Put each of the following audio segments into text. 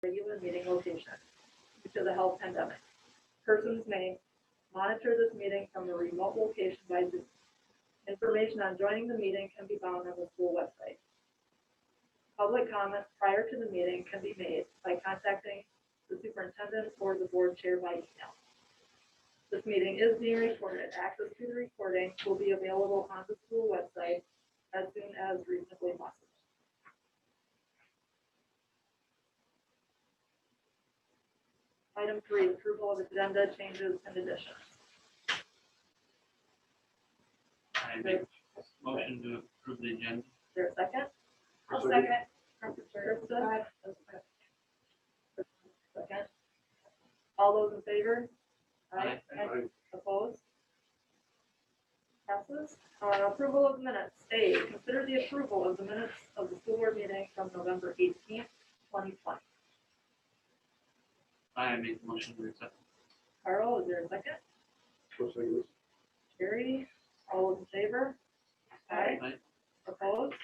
regular meeting location due to the health pandemic. Persons may monitor this meeting from a remote location by Zoom. Information on joining the meeting can be found on the school website. Public comments prior to the meeting can be made by contacting the superintendent or the board chair by email. This meeting is being recorded. Access to the recording will be available on the school website as soon as reasonably possible. Item 3, approval of agenda changes and additions. I make a motion to approve the agenda. Is there a second? I'll second. Krista? Second. All those in favor? Aye. Opposed? Passes. Approval of minutes. A, consider the approval of the minutes of the school board meeting from November 18th, 2020. I make a motion to accept. Carl, is there a second? I'll second. Jerry, all those in favor? Aye. Aye. Opposed?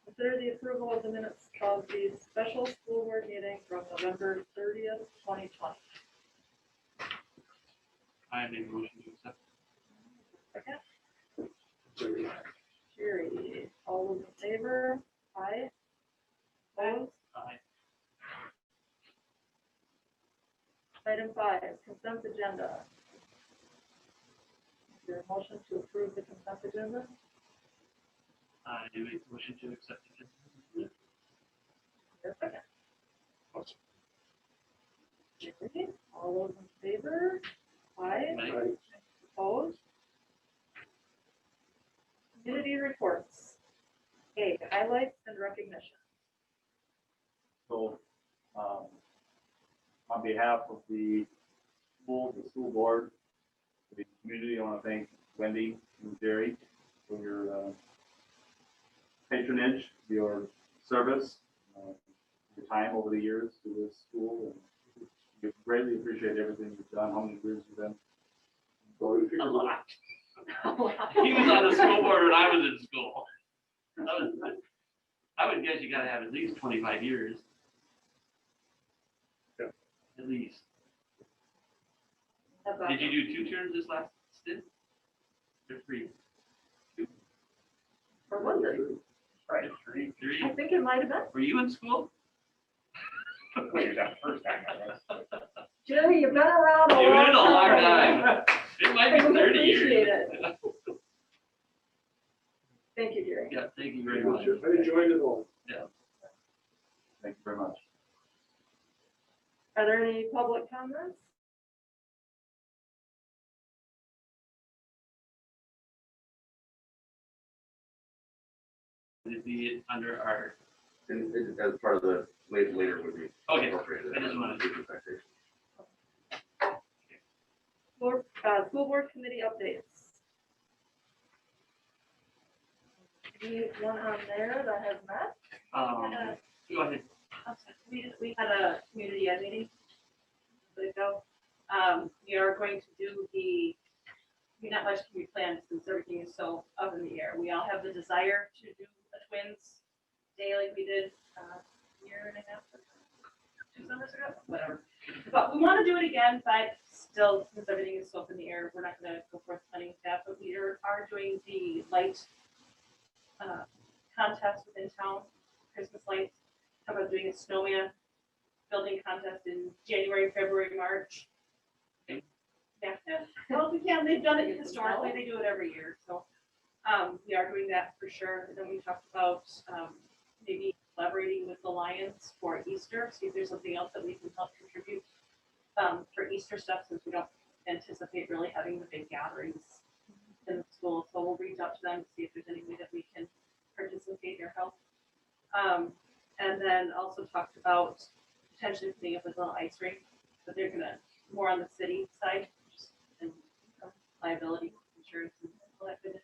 Consider the approval of the minutes of the special school board meeting from November 30th, 2020. I make a motion to accept. Second? Second. Jerry, all those in favor? Aye. Opposed? Aye. Item 5, consent agenda. Is there a motion to approve the consent agenda? I make a motion to accept the agenda. Is there a second? Jerry, all those in favor? Aye. Aye. Opposed? Community reports. A, highlights and recognition. So, on behalf of the school board, the community, I want to thank Wendy and Jerry for your patronage, your service, your time over the years to this school. And we greatly appreciate everything you've done. How many years you've been? A lot. He was on the school board when I was in school. I would guess you gotta have at least 25 years. Yeah. At least. How about Did you do 2 terms this last stint? Or 3? Or was it? Right, three. 3? I think it might have been. Were you in school? Wait, that first time I was. Jerry, you've been around a You've long been a long time. It might be I 30 years. appreciate it. Thank you, Jerry. Yeah, thank you very much. I enjoyed it all. Thank you very much. Are there any public comments? It'd be under our, And as part of the later would be okay, incorporated. I just wanted to- Taxation. School board committee updates. Anyone on there that has met? go ahead. We had a community ed meeting a bit ago. We are going to do not much can be planned since everything is so up in the air. We all have the desire to do a twins day like we did a year and a half, 2 summers ago, whatever. But we want to do it again, but still, since everything is so up in the air, we're not gonna go forth planning with that, but we are doing the light contest within town, Christmas lights. How about doing a snowman building contest in January, February, March? Yeah, well, we can, they've done it historically, they do it every year, so, we are doing that for sure. And then we talked about, maybe collaborating with the Lions for Easter, see if there's something else that we can help contribute, for Easter stuff, since we don't anticipate really having the big gatherings in the school, so we'll reach out to them to see if there's any way that we can participate or help. And then also talked about potentially putting up a little ice rink, but they're gonna, more on the city side, just and liability insurance and all that goodness.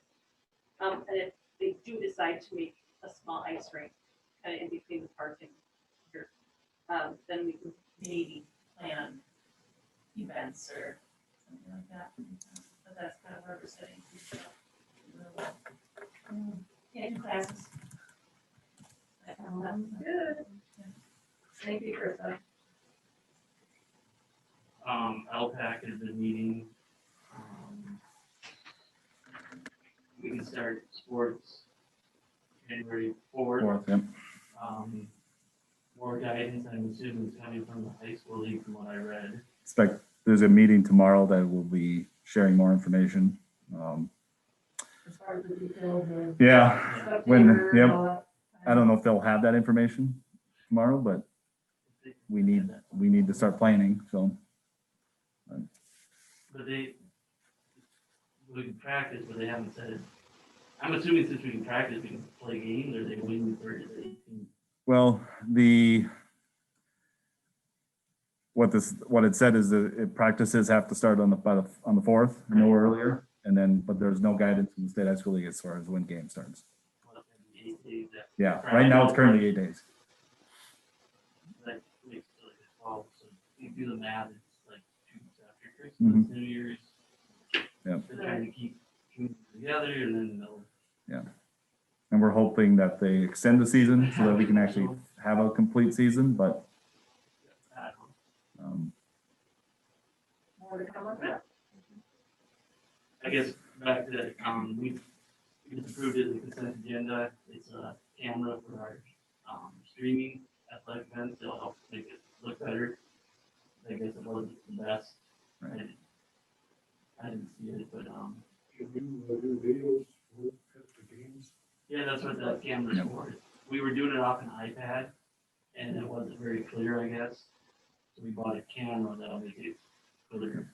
And if they do decide to make a small ice rink, kind of in between the park and here, then we can maybe plan events or something like that. But that's kind of where we're sitting. Yeah, in classes. Good. Thank you, Krista. LPAC has been meeting. We can start sports January 4th. Fourth, yep. More guidance, I'm assuming, is coming from the high school league from what I read. Expect, there's a meeting tomorrow that will be sharing more information. As far as the details of. Yeah, stuff when- here and yep. all that. I don't know if they'll have that information tomorrow, but we need to start planning, so. But we can practice, but they haven't said, I'm assuming since we can practice, we can play games, or they win Thursday. Well, what it said is that practices have to start on the fourth, no earlier. And then, but there's no guidance from the state high school league as far as when game starts. Yeah, right now it's currently 8 days. That makes it like 12, so you do the math, it's like 2 weeks after Christmas, Mhm. New Year's. Yep. They're trying to keep communities together, and then they'll. And we're hoping that they extend the season so that we can actually have a complete season, but, More to come on that. I guess back to that, we just approved it in the consent agenda. It's a camera for our streaming athletic events. It'll help make it look better. I guess it wasn't the best. Right. I didn't see it, but Can you do videos at the games? yeah, that's what that camera's Yep. for. We were doing it off an iPad, and it wasn't very clear, I guess. So we bought a camera that'll make it clear.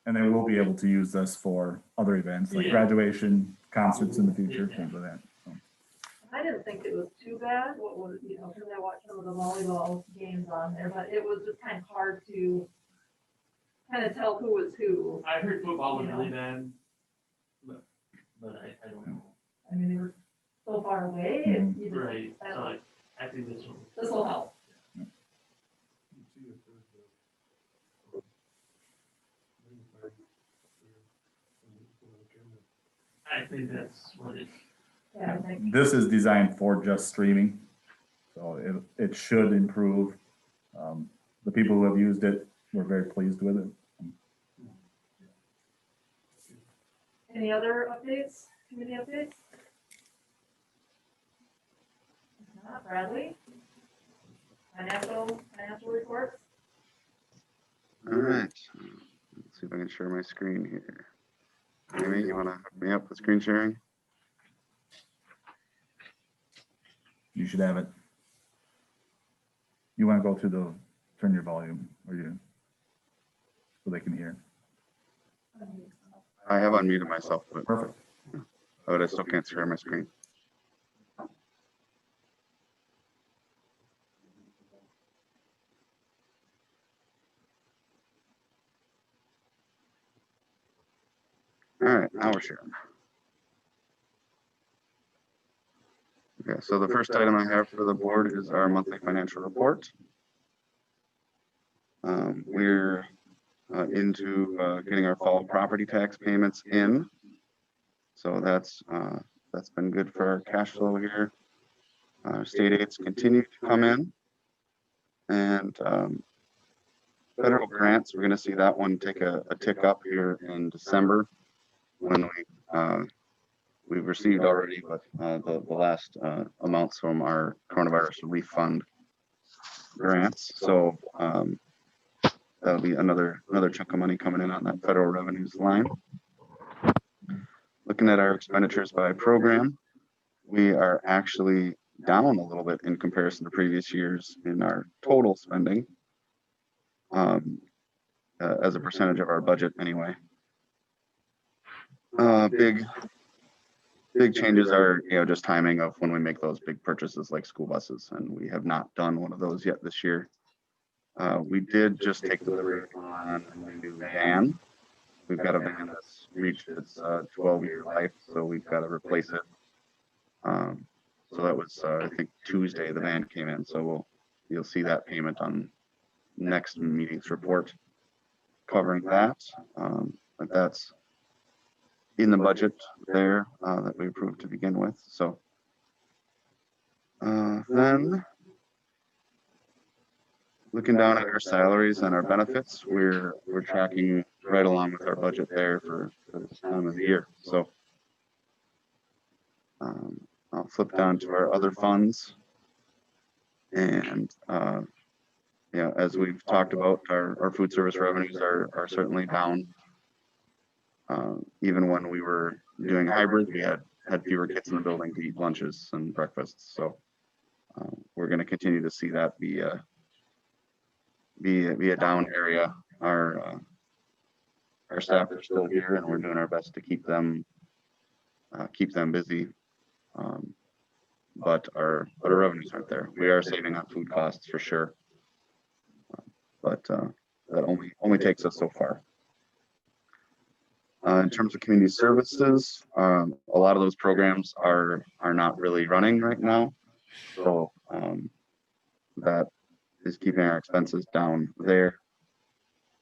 and then we'll be able to use this for other events like Yeah. graduation, concerts in the future, things like that. So, I didn't think it was too bad, what was, because I watched some of the volleyball games on there, but it was just kind of hard to kind of tell who was who. I heard football was really bad, but I don't know. I mean, they were so far away. Mhm. you just- Right, so I think this will. This will help. You see if there's a- ring flag there, on the camera. I think that's what it, Yeah, I think. this is designed for just streaming, so it should improve. The people who have used it were very pleased with it. Any other updates, committee updates? If not, Bradley? Financial reports? All right, let's see if I can share my screen here. Amy, you wanna hook me up with screen sharing? You should have it. You want to go to turn your volume, so they can hear. I have unmuted myself, Perfect. but I still can't share my screen. All right, now we're sharing. Okay, so the first item I have for the board is our monthly financial report. We're into getting our fall property tax payments in. So that's been good for our cash flow here. State aids continue to come in. And federal grants, we're gonna see that one take a tick up here in December when we've received already, but the last amounts from our coronavirus relief fund grants. So that'll be another chunk of money coming in on that federal revenues line. Looking at our expenditures by program, we are actually down a little bit in comparison to previous years in our total spending, as a percentage of our budget anyway. Big changes are, just timing of when we make those big purchases like school buses, and we have not done one of those yet this year. We did just take delivery on a new van. We've got a van that's reached its 12-year life, so we've got to replace it. So that was, I think Tuesday the van came in, so you'll see that payment on next meeting's report covering that. But that's in the budget there that we approved to begin with. So then Looking down at our salaries and our benefits, we're tracking right along with our budget there for this time of the year. So I'll flip down to our other funds. And yeah, as we've talked about, our food service revenues are certainly down. Even when we were doing hybrid, we had fewer kids in the building to eat lunches and breakfasts. So we're going to continue to see that be a down area. Our staff are still here, and we're doing our best to keep them busy. But our revenues aren't there. We are saving on food costs for sure, but that only takes us so far. In terms of community services, a lot of those programs are not really running right now, so that is keeping our expenses down there.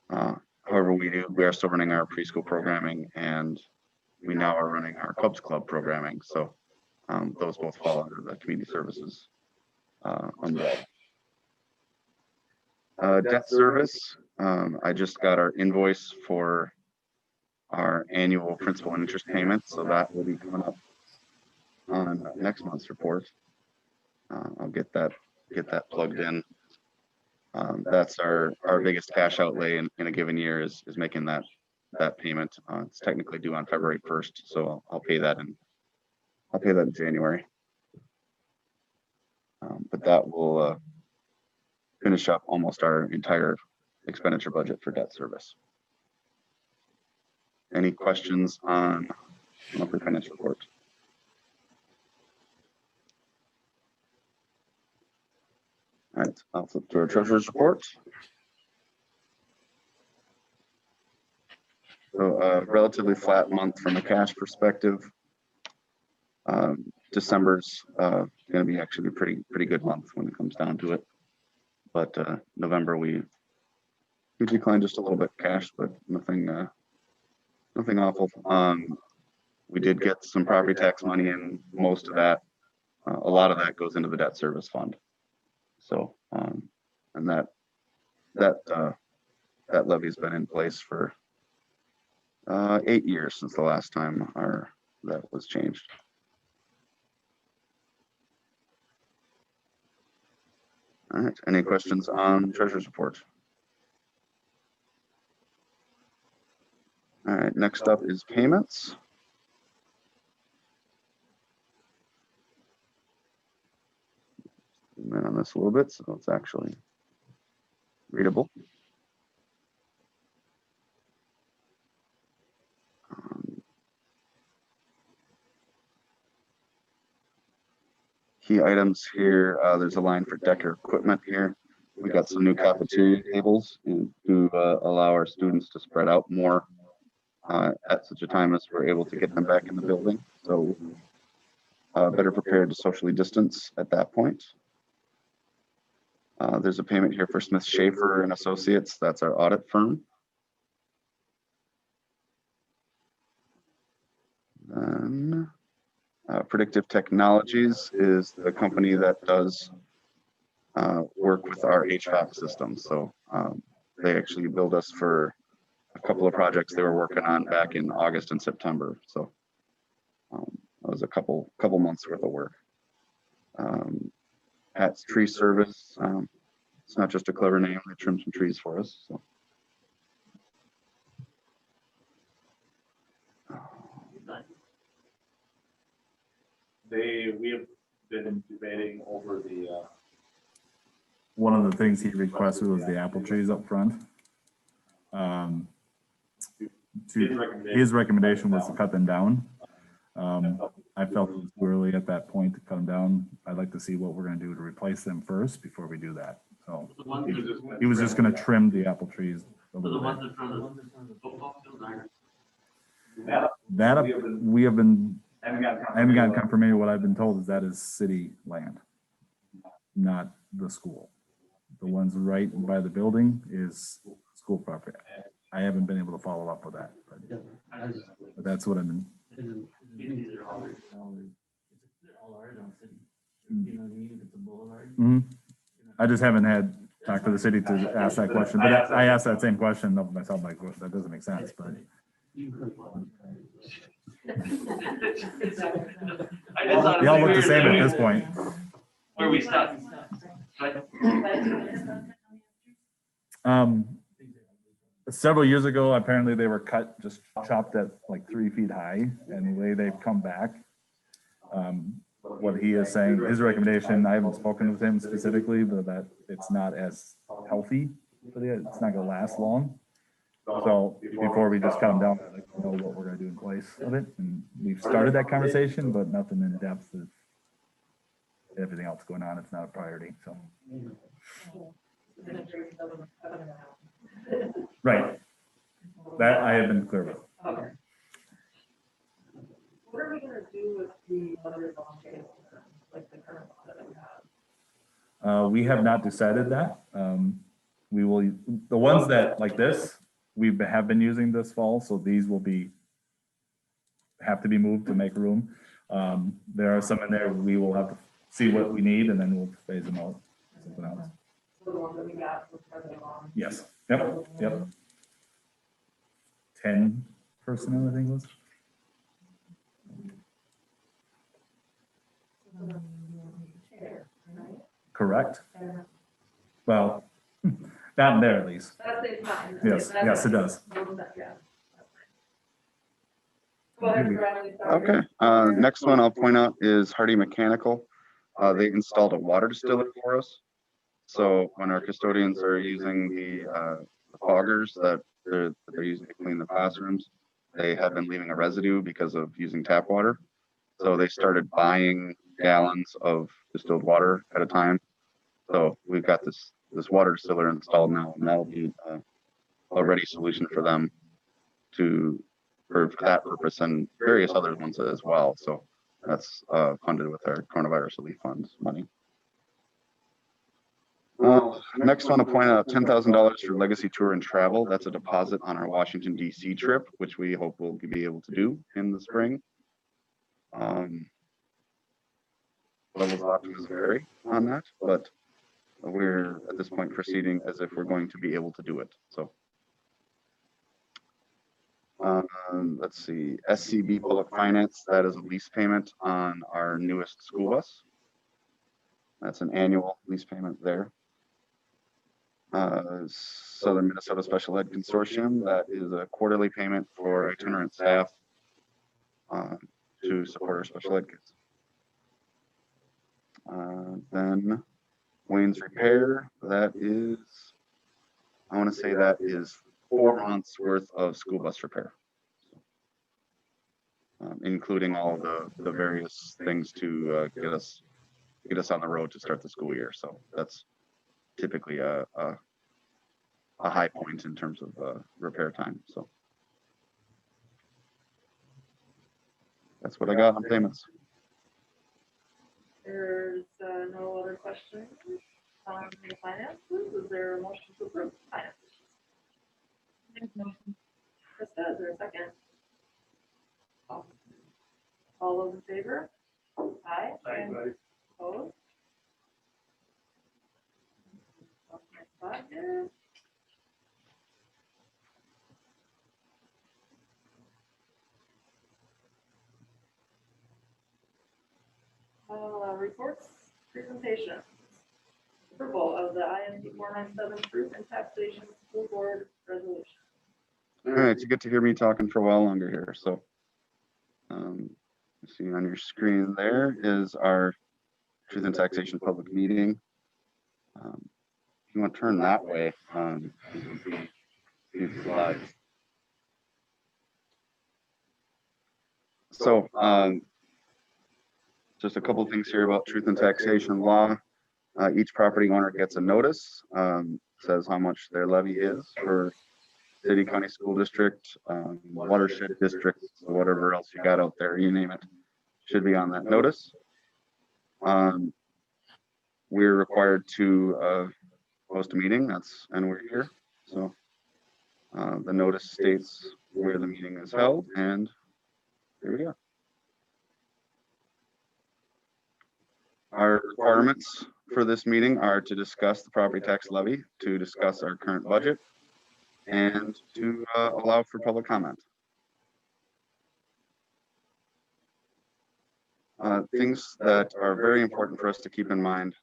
However, we are still running our preschool programming, and we now are running our Cubs Club programming. So those both fall under the community services umbrella. Debt service, I just got our invoice for our annual principal and interest payment, so that will be coming up on next month's report. I'll get that plugged in. That's our biggest cash outlay in a given year is making that payment. It's technically due on February 1st, so I'll pay that in January. But that will finish up almost our entire expenditure budget for debt service. Any questions on monthly financial report? All right, I'll flip to our treasurer's report. So a relatively flat month from a cash perspective. December's going to be actually a pretty good month when it comes down to it. But November we declined just a little bit cash, but nothing awful. We did get some property tax money, and most of that, a lot of that goes into the debt service fund. So, and that levy's been in place for 8 years since the last time that was changed. All right, any questions on treasurer's report? All right, next up is payments. Zoom in on this a little bit so it's actually readable. Key items here, there's a line for Decker equipment here. We got some new cafeteria tables to allow our students to spread out more at such a time as we're able to get them back in the building. So better prepared to socially distance at that point. There's a payment here for Smith Schaefer and Associates. That's our audit firm. Then Predictive Technologies is the company that does work with our HVAC system. So they actually billed us for a couple of projects they were working on back in August and September. So that was a couple months worth of work. Pat's Tree Service. It's not just a clever name. They trimmed some trees for us. So. We have been debating over the. One of the things he requested was the apple trees up front. His recommendation was to cut them down. I felt it was too early at that point to cut them down. I'd like to see what we're going to do to replace them first before we do that. So he was just going to trim the apple trees a little bit. That we have been. I haven't gotten confirmation. What I've been told is that is city land, not the school. The ones right by the building is school property. I haven't been able to follow up with that, but that's what I've been. I just haven't had talk to the city to ask that question, but I asked that same question of myself, like, well, that doesn't make sense, but. They all look the same at this point. Where we stop. But Several years ago, apparently they were cut, just chopped at like 3 feet high, and the way they've come back. What he is saying, his recommendation, I haven't spoken with him specifically, but that it's not as healthy, but it's not gonna last long. So before we just cut them down, I'd like to know what we're gonna do in place of it, and we've started that conversation, but nothing in depth of everything else going on, it's not a priority, so. Right. That I have been clear with. Okay. What are we gonna do with the other volunteers, like the current one that we have? We have not decided that. We will, the ones that, like this, we have been using this fall, so these will have to be moved to make room. There are some in there, we will have to see what we need, and then we'll phase them out. Something else. So the ones that we got was further along. Yes, yep. 10 personnel, I think it was. Correct. Well, not in there at least. That stays fine. Yes, it does. Yeah. Go ahead, Bradley, sorry. Okay, next one I'll point out is Hardy Mechanical. They installed a water distiller for us. So when our custodians are using the foggers that they're using to clean the classrooms, they have been leaving a residue because of using tap water. So they started buying gallons of distilled water at a time. So we've got this water distiller installed now, and that'll be a ready solution for them for that purpose and various other ones as well. So that's funded with our coronavirus relief funds money. Next one, I'll point out $10,000 for Legacy Tour and Travel. That's a deposit on our Washington DC trip, which we hope we'll be able to do in the spring. Levels of optimism vary on that, but we're at this point proceeding as if we're going to be able to do it. So let's see, SCB Public Finance, that is a lease payment on our newest school bus. That's an annual lease payment there. Southern Minnesota Special Ed Consortium, that is a quarterly payment for itinerant staff to support our special ed kids. Then Wayne's Repair, that is, I want to say that is 4 months worth of school bus repair. Including all the various things to get us on the road to start the school year. So that's typically a high point in terms of repair time. So that's what I got on payments. There's no other questions on the finances. Is there a motion to approve finances? Krista, is there a second? All those in favor? Aye. Opposed? Lost my spot here. Reports, presentations. Approval of the IND 497 Fruit and Taxation School Board Resolution. All right, it's good to hear me talking for a while longer here. So you see on your screen there is our Truth and Taxation public meeting. If you want to turn that way, you can see the slides. So just a couple of things here about truth and taxation law. Each property owner gets a notice, says how much their levy is for city, county, school district, watershed districts, whatever else you got out there, you name it, should be on that notice. We're required to host a meeting, and we're here. So the notice states where the meeting is held, and here we go. Our requirements for this meeting are to discuss the property tax levy, to discuss our current budget, and to allow for public comment. Things that are very important for us to keep in mind,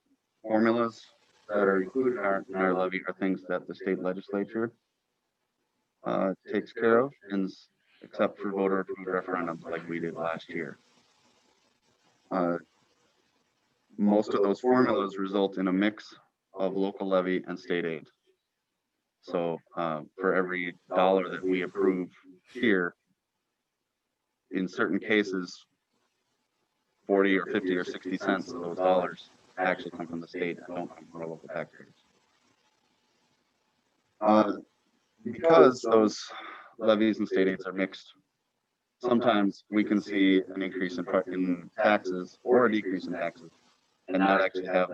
formulas that are included in our levy are things that the state legislature takes care of, and except for voter approved referendums like we did last year. Most of those formulas result in a mix of local levy and state aid. So for every dollar that we approve here, in certain cases, 40 or 50 or 60 cents of those dollars actually come from the state and don't come from our local taxpayers. Because those levies and state aids are mixed, sometimes we can see an increase in taxes or a decrease in taxes and not actually have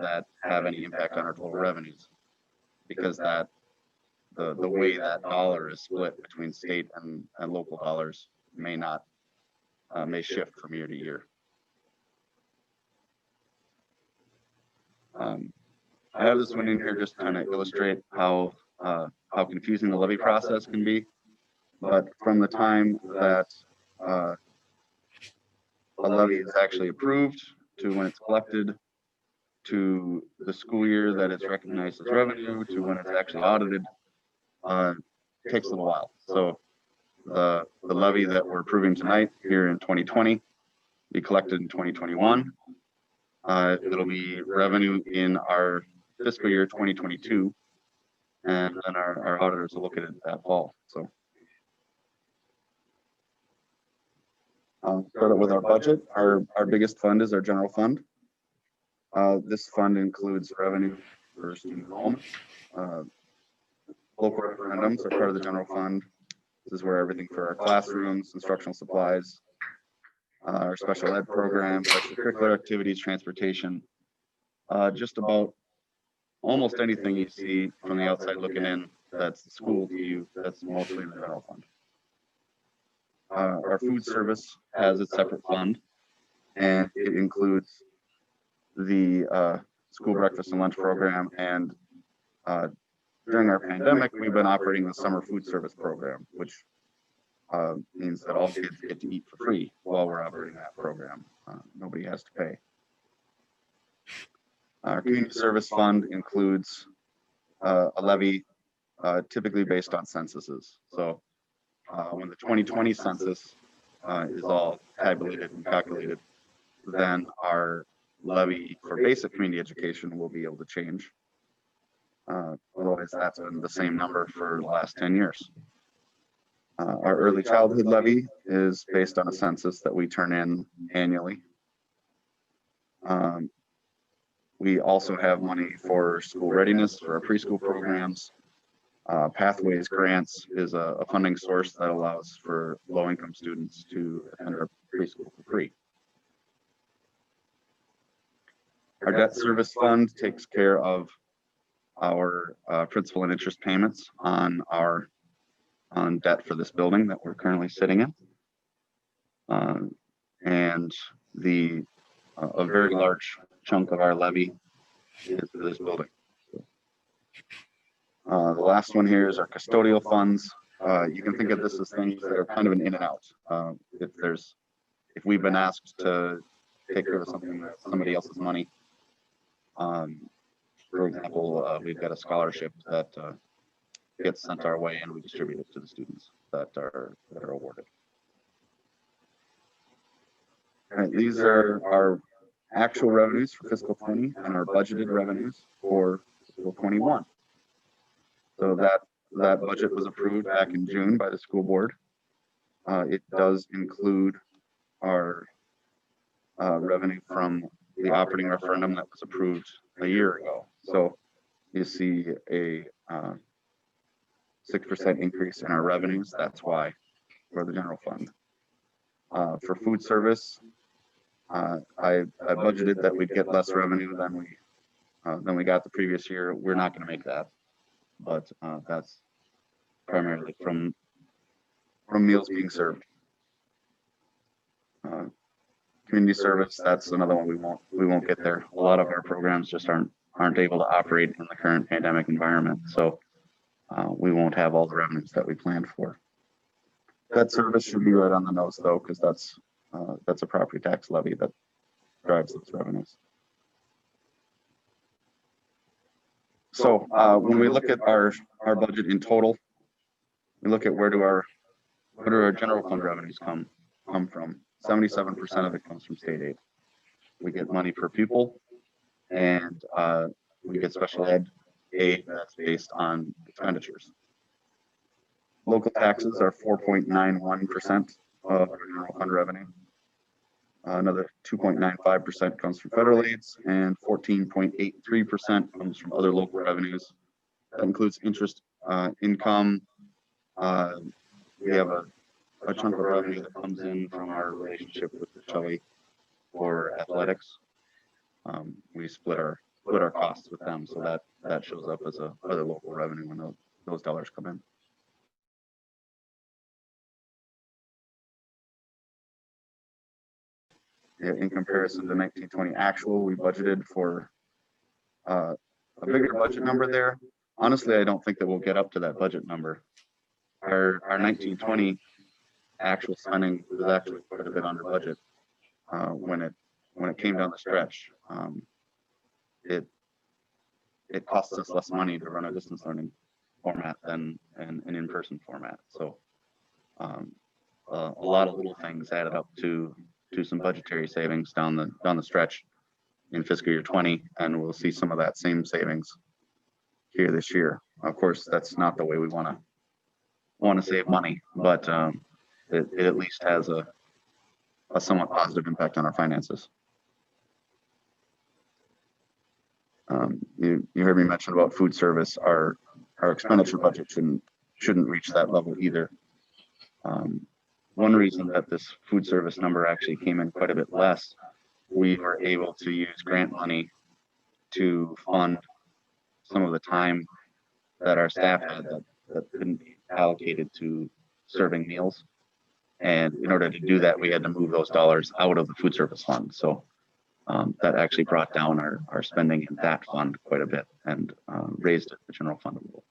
any impact on our total revenues, because that the way that dollar is split between state and local dollars may shift from year to year. I have this one in here just to kind of illustrate how confusing the levy process can be. But from the time that a levy is actually approved to when it's collected, to the school year that it's recognized as revenue, to when it's actually audited, takes a little while. So the levy that we're approving tonight here in 2020 be collected in 2021. It'll be revenue in our fiscal year 2022, and then our auditors will look at it that fall. So start out with our budget. Our biggest fund is our general fund. This fund includes revenue for student enrollment. Local referendums are part of the general fund. This is where everything for our classrooms, instructional supplies, our special ed programs, extracurricular activities, transportation, just about almost anything you see from the outside looking in that's the school to you, that's mostly in the general fund. Our food service has its separate fund, and it includes the school breakfast and lunch program, and during our pandemic, we've been operating the summer food service program, which means that all kids get to eat for free while we're operating that program. Nobody has to pay. Our community service fund includes a levy typically based on censuses. So when the 2020 census is all tabulated and calculated, then our levy for basic community education will be able to change. Otherwise, that's been the same number for the last 10 years. Our early childhood levy is based on a census that we turn in annually. We also have money for school readiness for our preschool programs. Pathways grants is a funding source that allows for low-income students to attend our preschool for free. Our debt service fund takes care of our principal and interest payments on debt for this building that we're currently sitting in, and a very large chunk of our levy is for this building. The last one here is our custodial funds. You can think of this as things that are kind of an in and out. If we've been asked to take care of something that's somebody else's money, for example, we've got a scholarship that gets sent our way and we distribute it to the students that are awarded. All right, these are our actual revenues for fiscal 20 and our budgeted revenues for fiscal 21. So that budget was approved back in June by the school board. It does include our revenue from the operating referendum that was approved a year ago. So you see a 6% increase in our revenues. That's why for the general fund. For food service, I budgeted that we'd get less revenue than we got the previous year. We're not going to make that, but that's primarily from meals being served. Community service, that's another one we won't get there. A lot of our programs just aren't aren't able to operate in the current pandemic environment. So we won't have all the revenues that we planned for. Debt service should be right on the nose though, because that's a property tax levy that drives those revenues. So when we look at our budget in total, we look at where do our general fund revenues come from. 77% of it comes from state aid. We get money per pupil, and we get special ed aid that's based on expenditures. Local taxes are 4.91% of our general fund revenue. Another 2.95% comes from federal aids, and 14.83% comes from other local revenues. That includes interest income. We have a chunk of revenue that comes in from our relationship with the Chile for athletics. We split our costs with them, so that shows up as other local revenue when those dollars come in. In comparison to 1920 actual, we budgeted for a bigger budget number there. Honestly, I don't think that we'll get up to that budget number. Our 1920 actual spending was actually quite a bit under budget when it came down the stretch. It costs us less money to run a distance learning format than an in-person format. So a lot of little things added up to some budgetary savings down the stretch in fiscal year 20, and we'll see some of that same savings here this year. Of course, that's not the way we want to save money, but it at least has a somewhat positive impact on our finances. You heard me mention about food service. Our expenditure budget shouldn't reach that level either. One reason that this food service number actually came in quite a bit less, we were able to use grant money to fund some of the time that our staff had that couldn't be allocated to serving meals. And in order to do that, we had to move those dollars out of the food service fund. So that actually brought down our spending in that fund quite a bit and raised the general fund a little.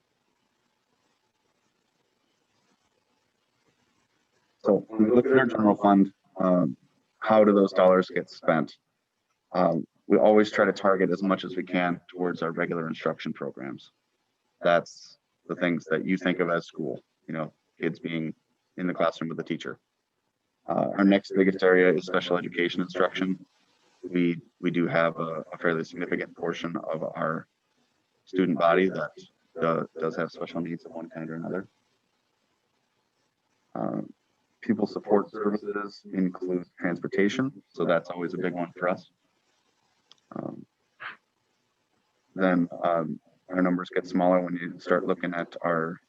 So when we look at our general fund, how do those dollars get spent? We always try to target as much as we can towards our regular instruction programs. That's the things that you think of as school, kids being in the classroom with the teacher. Our next biggest area is special education instruction. We do have a fairly significant portion of our student body that does have special needs of one kind or another. Pupil support services include transportation, so that's always a big one for us. Then our numbers get smaller when you start looking at our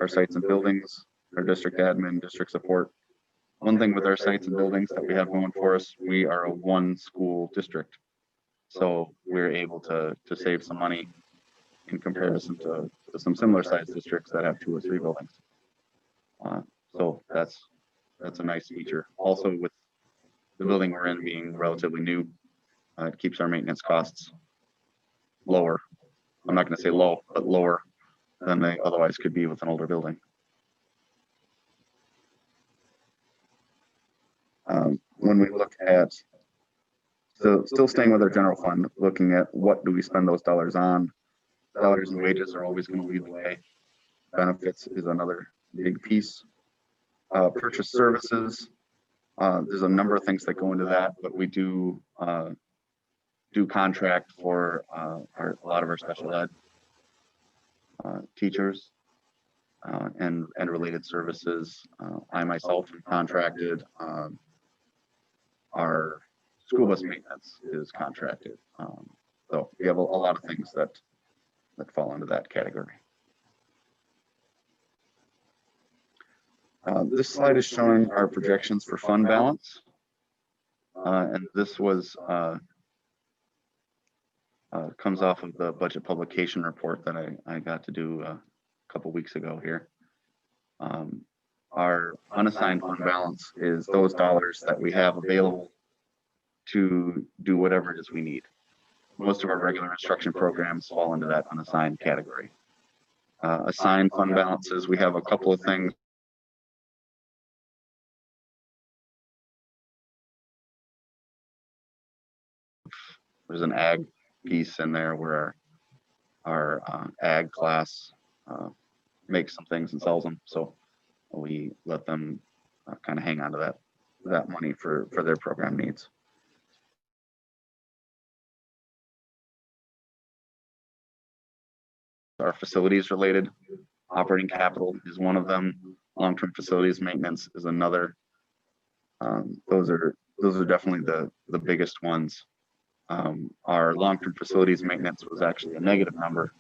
sites and buildings, our district admin, district support. One thing with our sites and buildings that we have going for us, we are a one school district. So we're able to save some money in comparison to some similar sized districts that have 2 or 3 buildings. So that's a nice feature. Also, with the building we're in being relatively new, it keeps our maintenance costs lower. I'm not going to say low, but lower than they otherwise could be with an older building. When we look at, so still staying with our general fund, looking at what do we spend those dollars on. Salaries and wages are always going to lead the way. Benefits is another big piece. Purchase services, there's a number of things that go into that, but we do contract for a lot of our special ed teachers and related services. I myself am contracted. Our school bus maintenance is contracted. So we have a lot of things that fall into that category. This slide is showing our projections for fund balance. And this was comes off of the budget publication report that I got to do a couple weeks ago here. Our unassigned fund balance is those dollars that we have available to do whatever it is we need. most of our regular instruction programs fall into that unassigned category. Assigned fund balances, we have a couple of things. There's an ag piece in there where our ag class makes some things and sells them. So we let them kind of hang on to that money for their program needs. Our facilities related operating capital is one of them. Long-term facilities maintenance is another. Those are definitely the biggest ones. Our long-term facilities maintenance was actually a negative number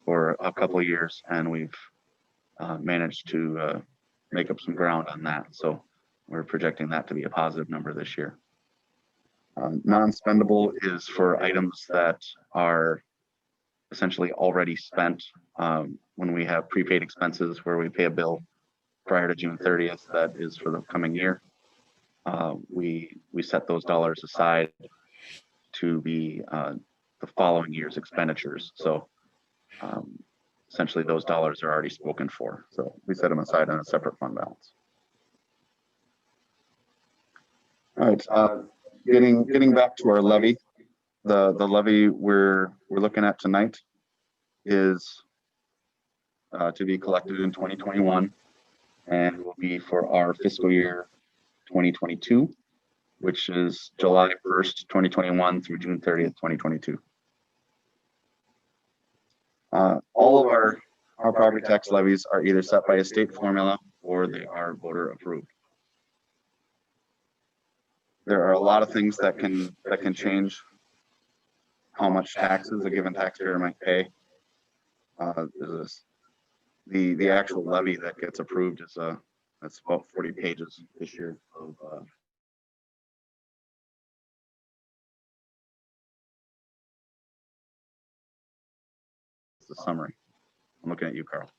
for a couple of years, and we've managed to make up some ground on that. So we're projecting that to be a positive number this year. Non-spendable is for items that are essentially already spent. When we have prepaid expenses where we pay a bill prior to June 30th, that is for the coming year. We set those dollars aside to be the following year's expenditures. So essentially those dollars are already spoken for. So we set them aside on a separate fund balance. All right, getting back to our levy, the levy we're looking at tonight is to be collected in 2021 and will be for our fiscal year 2022, which is July 1st, 2021 through June 30th, 2022. All of our property tax levies are either set by a state formula or they are voter approved. There are a lot of things that can change how much taxes a given taxpayer might pay. The actual levy that gets approved is that's about 40 pages this year of the summary. I'm looking at you, Carl.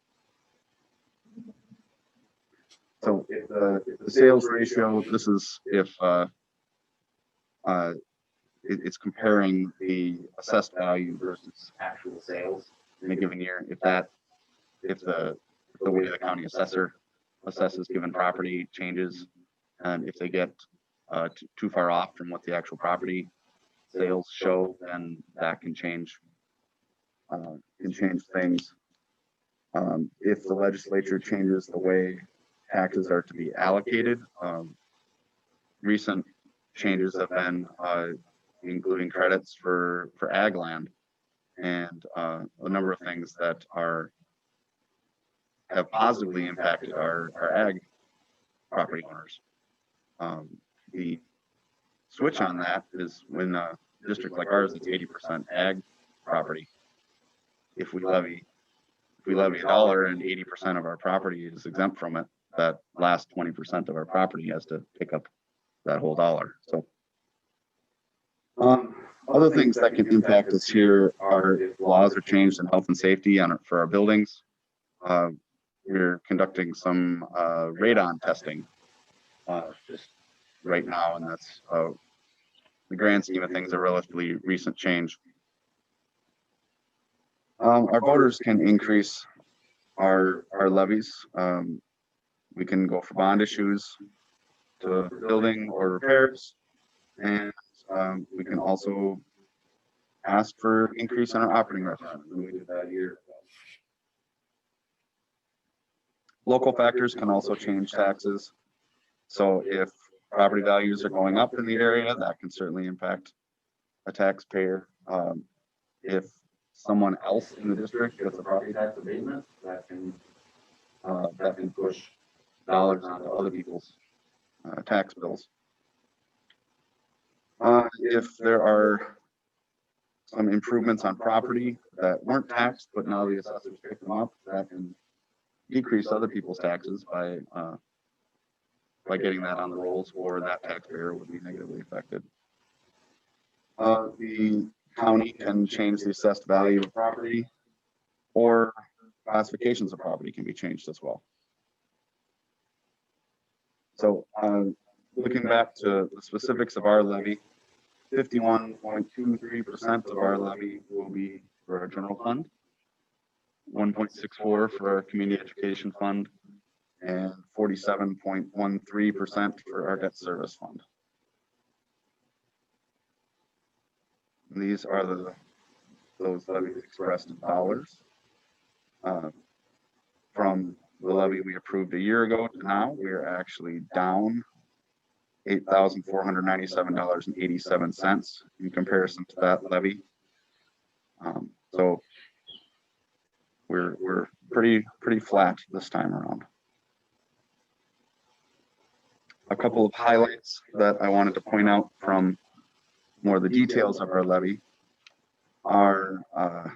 So if the sales ratio, this is if it's comparing the assessed value versus actual sales in a given year. If the way the county assessor assesses given property changes, and if they get too far off from what the actual property sales show, then that can change things. If the legislature changes the way taxes are to be allocated, recent changes have been including credits for ag land and a number of things that have positively impacted our ag property owners. The switch on that is when a district like ours is 80% ag property. If we levy $1 and 80% of our property is exempt from it, that last 20% of our property has to pick up that whole dollar. So other things that can impact us here are if laws are changed in health and safety for our buildings. We're conducting some radon testing just right now, and that's the grand scheme of things a relatively recent change. Our voters can increase our levies. We can go for bond issues to building or repairs, and we can also ask for increase in our operating referendum. We did that a year ago. Local factors can also change taxes. So if property values are going up in the area, that can certainly impact a taxpayer. If someone else in the district gets a property tax abatement, that can push dollars onto other people's tax bills. If there are some improvements on property that weren't taxed, but now the assessors pick them up, that can decrease other people's taxes by getting that on the rolls, or that taxpayer would be negatively affected. The county can change the assessed value of property, or classifications of property can be changed as well. So looking back to the specifics of our levy, 51.23% of our levy will be for our general fund, 1.64 for our community education fund, and 47.13% for our debt service fund. And these are those levies expressed in dollars. From the levy we approved a year ago to now, we are actually down $8,497.87 in comparison to that levy. So we're pretty flat this time around. A couple of highlights that I wanted to point out from more of the details of our levy are our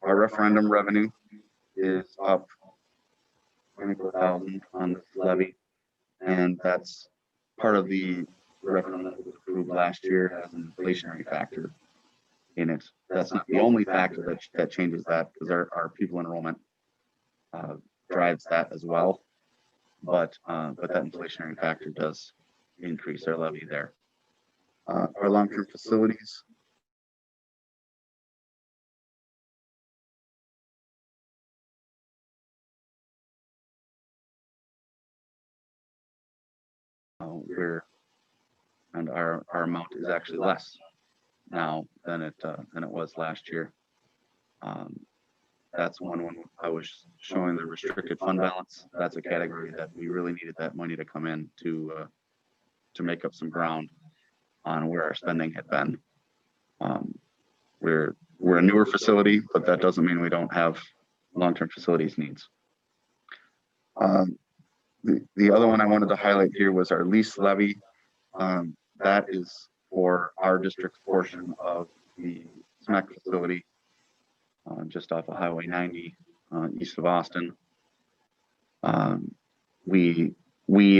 referendum revenue is up 24,000 on this levy, and that's part of the referendum that was approved last year has an inflationary factor in it. That's not the only factor that changes that, because our pupil enrollment drives that as well. But that inflationary factor does increase our levy there. Our long-term facilities. Our amount is actually less now than it was last year. That's one when I was showing the restricted fund balance. That's a category that we really needed that money to come in to make up some ground on where our spending had been. We're a newer facility, but that doesn't mean we don't have long-term facilities needs. The other one I wanted to highlight here was our lease levy. That is for our district's portion of the SMAC facility, just off of Highway 90, east of Austin. We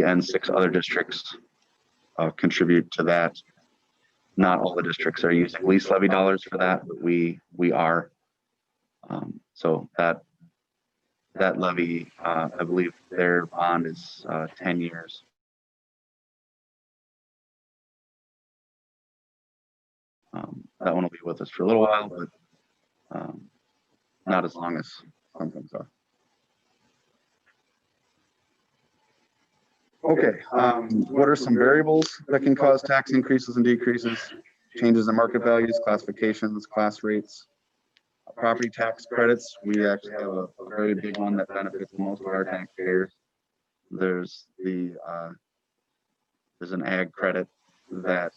and 6 other districts contribute to that. Not all the districts are using lease levy dollars for that, but we are. So that levy, I believe their bond is 10 years. That one will be with us for a little while, but not as long as some things are. Okay, what are some variables that can cause tax increases and decreases? Changes in market values, classifications, class rates, property tax credits. We actually have a very big one that benefits most of our taxpayers. There's an ag credit that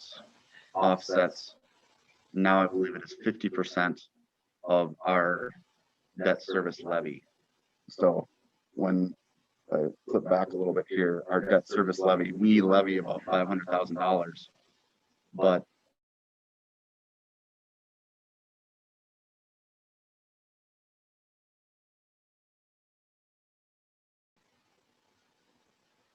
offsets, now I believe it is 50% of our debt service levy. So when I flip back a little bit here, our debt service levy, we levy about $500,000, but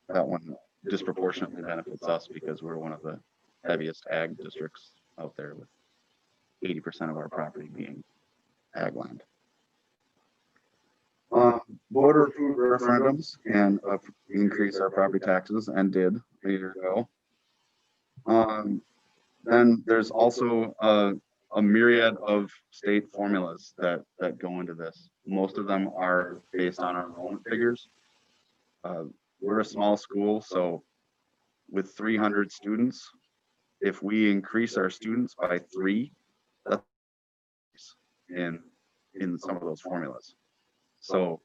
that one disproportionately benefits us because we're one of the heaviest ag districts out there, with 80% of our property being ag land. Voter approved referendums can increase our property taxes, and did a year ago. Then there's also a myriad of state formulas that go into this. Most of them are based on our enrollment figures. We're a small school, so with 300 students, if we increase our students by 3, that's in some of those formulas. So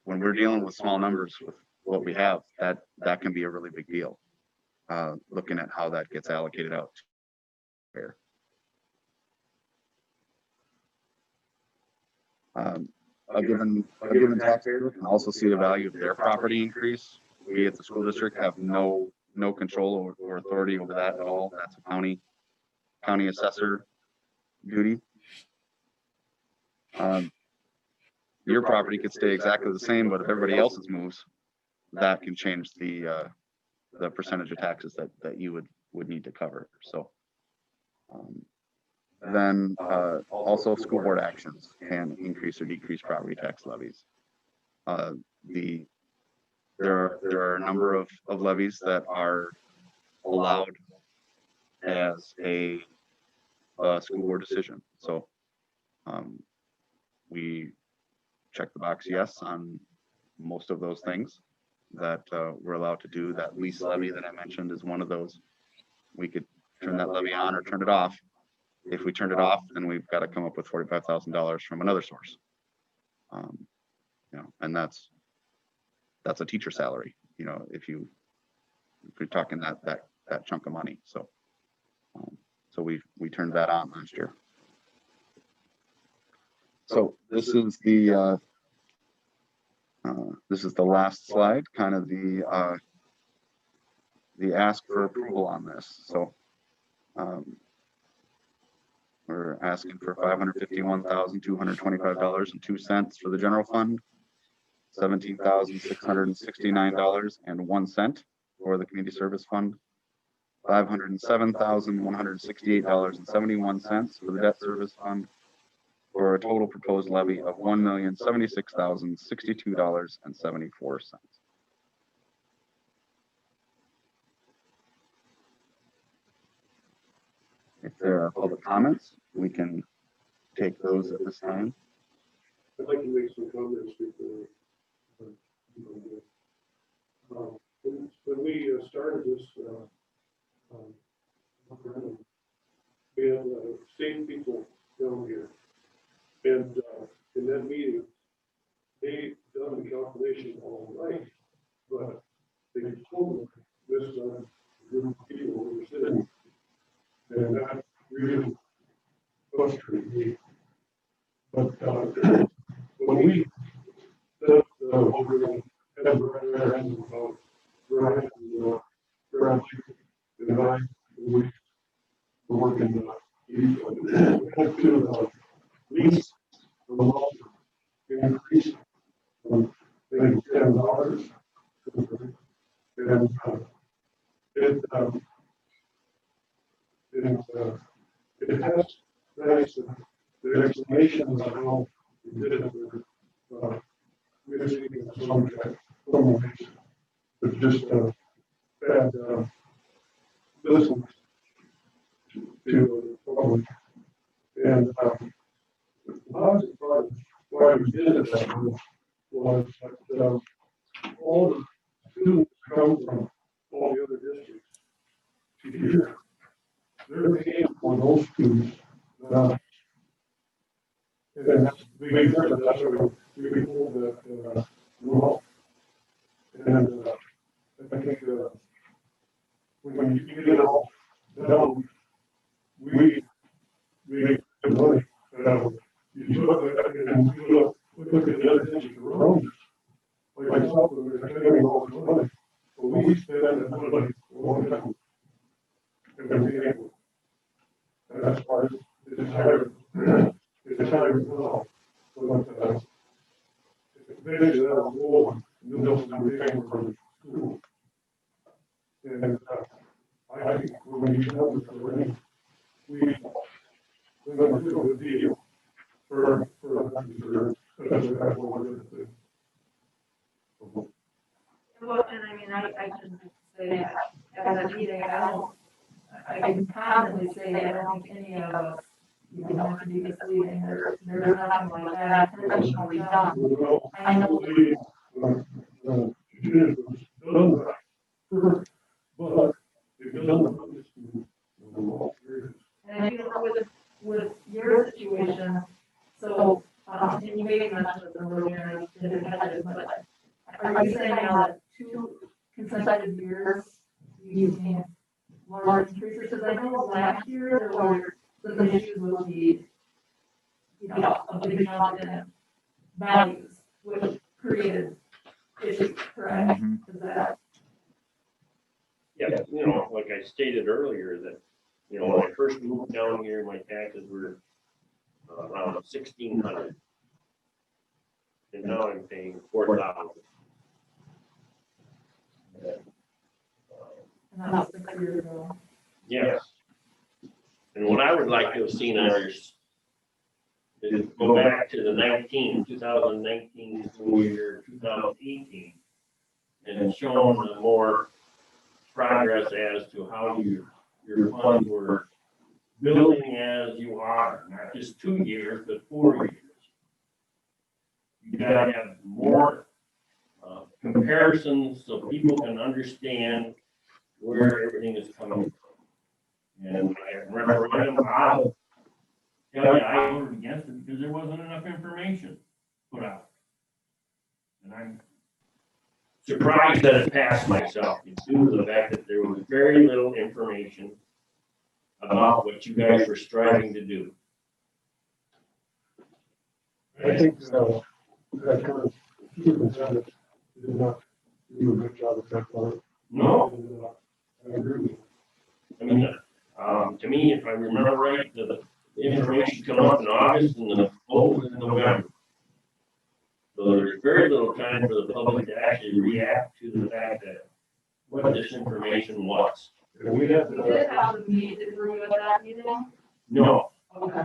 when we're dealing with small numbers with what we have, that can be a really big deal. Looking at how that gets allocated out here. A given taxpayer can also see the value of their property increase. We at the school district have no control or authority over that at all. That's a county assessor duty. Your property could stay exactly the same, but if everybody else's moves, that can change the percentage of taxes that you would need to cover. So then also school board actions can increase or decrease property tax levies. There are a number of levies that are allowed as a school board decision. So we check the box yes on most of those things that we're allowed to do. That lease levy that I mentioned is one of those. We could turn that levy on or turn it off. If we turned it off, then we've got to come up with $45,000 from another source. You know, and that's a teacher salary, you know, if you're talking that chunk of money. So so we turned that on last year. So this is the last slide, kind of the ask for approval on this. So we're asking for $551,225.02 for the general fund, $17,669.01 for the community service fund, $507,168.71 for the debt service fund, for a total proposed levy of $1,076,062.74. If there are public comments, we can take those at this time. I'd like to make some comments before. When we started this, we had state people down here. And in that meeting, they done the calculation all right, but they totally missed on the group of people who were sitting. And that really frustrated me. But when we said what we're going to have referendum about Brian and I, we were working each one. We had to lease the loan increase from maybe $10. And it has nice the explanations on how we did it with receiving some ways, but just bad listen to the public. And the positive part of why we did it that way was that all the students come from all the other districts to here. They're paying for those students. And that's a big difference. That's why we pulled that rule. And I think when you get it all done, we make good money. You look at the other districts around us. Like Southwood, we're spending all this money. But we spend that money all the time. And that's why it's higher. It's higher now. But eventually that'll go on. They'll be paying for the school. And I think when you have this already, we're going to do a good deal for especially that one. Well, and I mean, I can say at that meeting, I can confidently say I don't think any of us, you have to be misleading, there's nothing like that professionally done. I know. But they've done this. And you know, with your situation, so, and you maybe mentioned this earlier, and I didn't catch it, but are you saying now that 2 consecutive years you've seen large increases? Because I know last year there were some issues with the, you know, a big jump in values, which created issues, correct? Is that? Yeah, you know, like I stated earlier, that, you know, when I first moved down here, my taxes were around 1,600. And now I'm paying 4,000. And that was 6 years ago. Yes. And what I would like to have seen is go back to the 2019 school year, 2018, and shown more progress as to how you your funds were building as you are, not just 2 years, but 4 years. You gotta have more comparisons so people can understand where everything is coming from. And referendum, I'll tell you, I voted against it because there wasn't enough information put out. And I'm surprised that it passed myself, due to the fact that there was very little information about what you guys were striving to do. I think, that current superintendent did not do a good job at that part. No, And, I agree with you. I mean, to me, if I remember right, the information come up in August and the vote was in November. So there's very little time for the public to actually react to the fact that what this information was. And we had, We did have the meeting, were you at that meeting? No. Okay.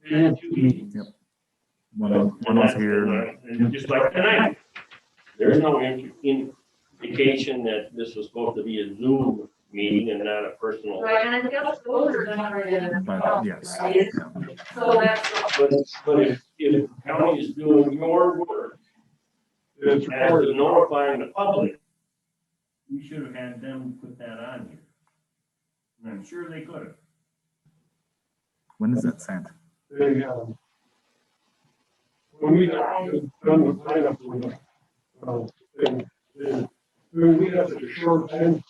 We had 2 meetings. Yep. One was here. And just like tonight, there's no indication that this was supposed to be a Zoom meeting and not a personal. Right, and I guess those are generated. But yes. Right? Yeah. So that's. But if the county is doing your work, it's as reported, to notifying the public, we should have had them put that on here. And I'm sure they could have. When is it sent? they, when we done the lineup for the, and we had such a short time,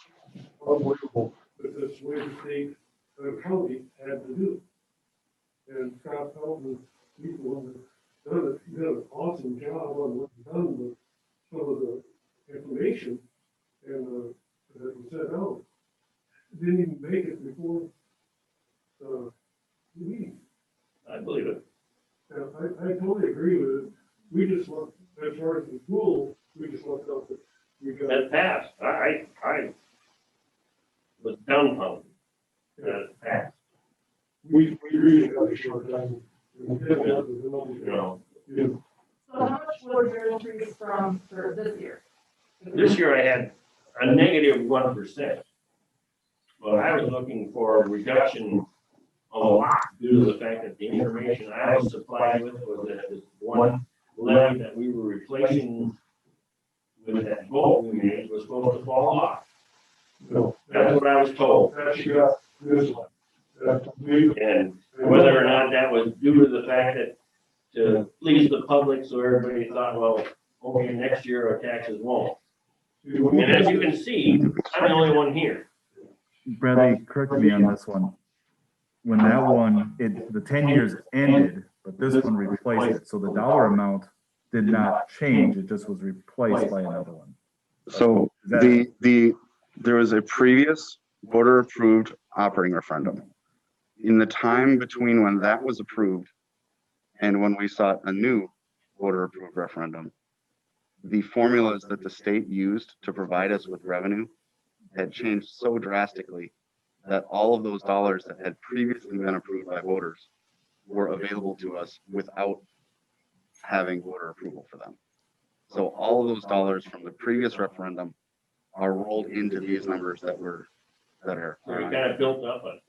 unbelievable, but that's the way the state, county had to do it. And Scott Feldman, people have done it, he did an awesome job on what he's done with some of the information, and, that was sent out. Didn't even make it before, the meeting. I believe it. Yeah, I totally agree with it. We just want, as far as the school, we just want out that we got. That passed. I was dumbfounded that it passed. We really got a short time. We did have the You know, yeah. So how much was your increase from for this year? this year I had a negative 1%. But I was looking for a reduction a lot due to the fact that the information I was supplied with was that this one levy that we were replacing with that vote we made was supposed to fall off. No, That's what I was told. that you got this one. That we, And whether or not that was due to the fact that to please the public, so everybody thought, well, okay, next year our taxes won't. And as you can see, I'm the only one here. Bradley, correct me on this one. When that one, the 10 years ended, but this one replaced it, so the dollar amount did not change, it just was replaced by another one. So there was a previous voter approved operating referendum. In the time between when that was approved and when we sought a new voter approved referendum, the formulas that the state used to provide us with revenue had changed so drastically that all of those dollars that had previously been approved by voters were available to us without having voter approval for them. So all of those dollars from the previous referendum are rolled into these numbers that are. So we kind of built up a.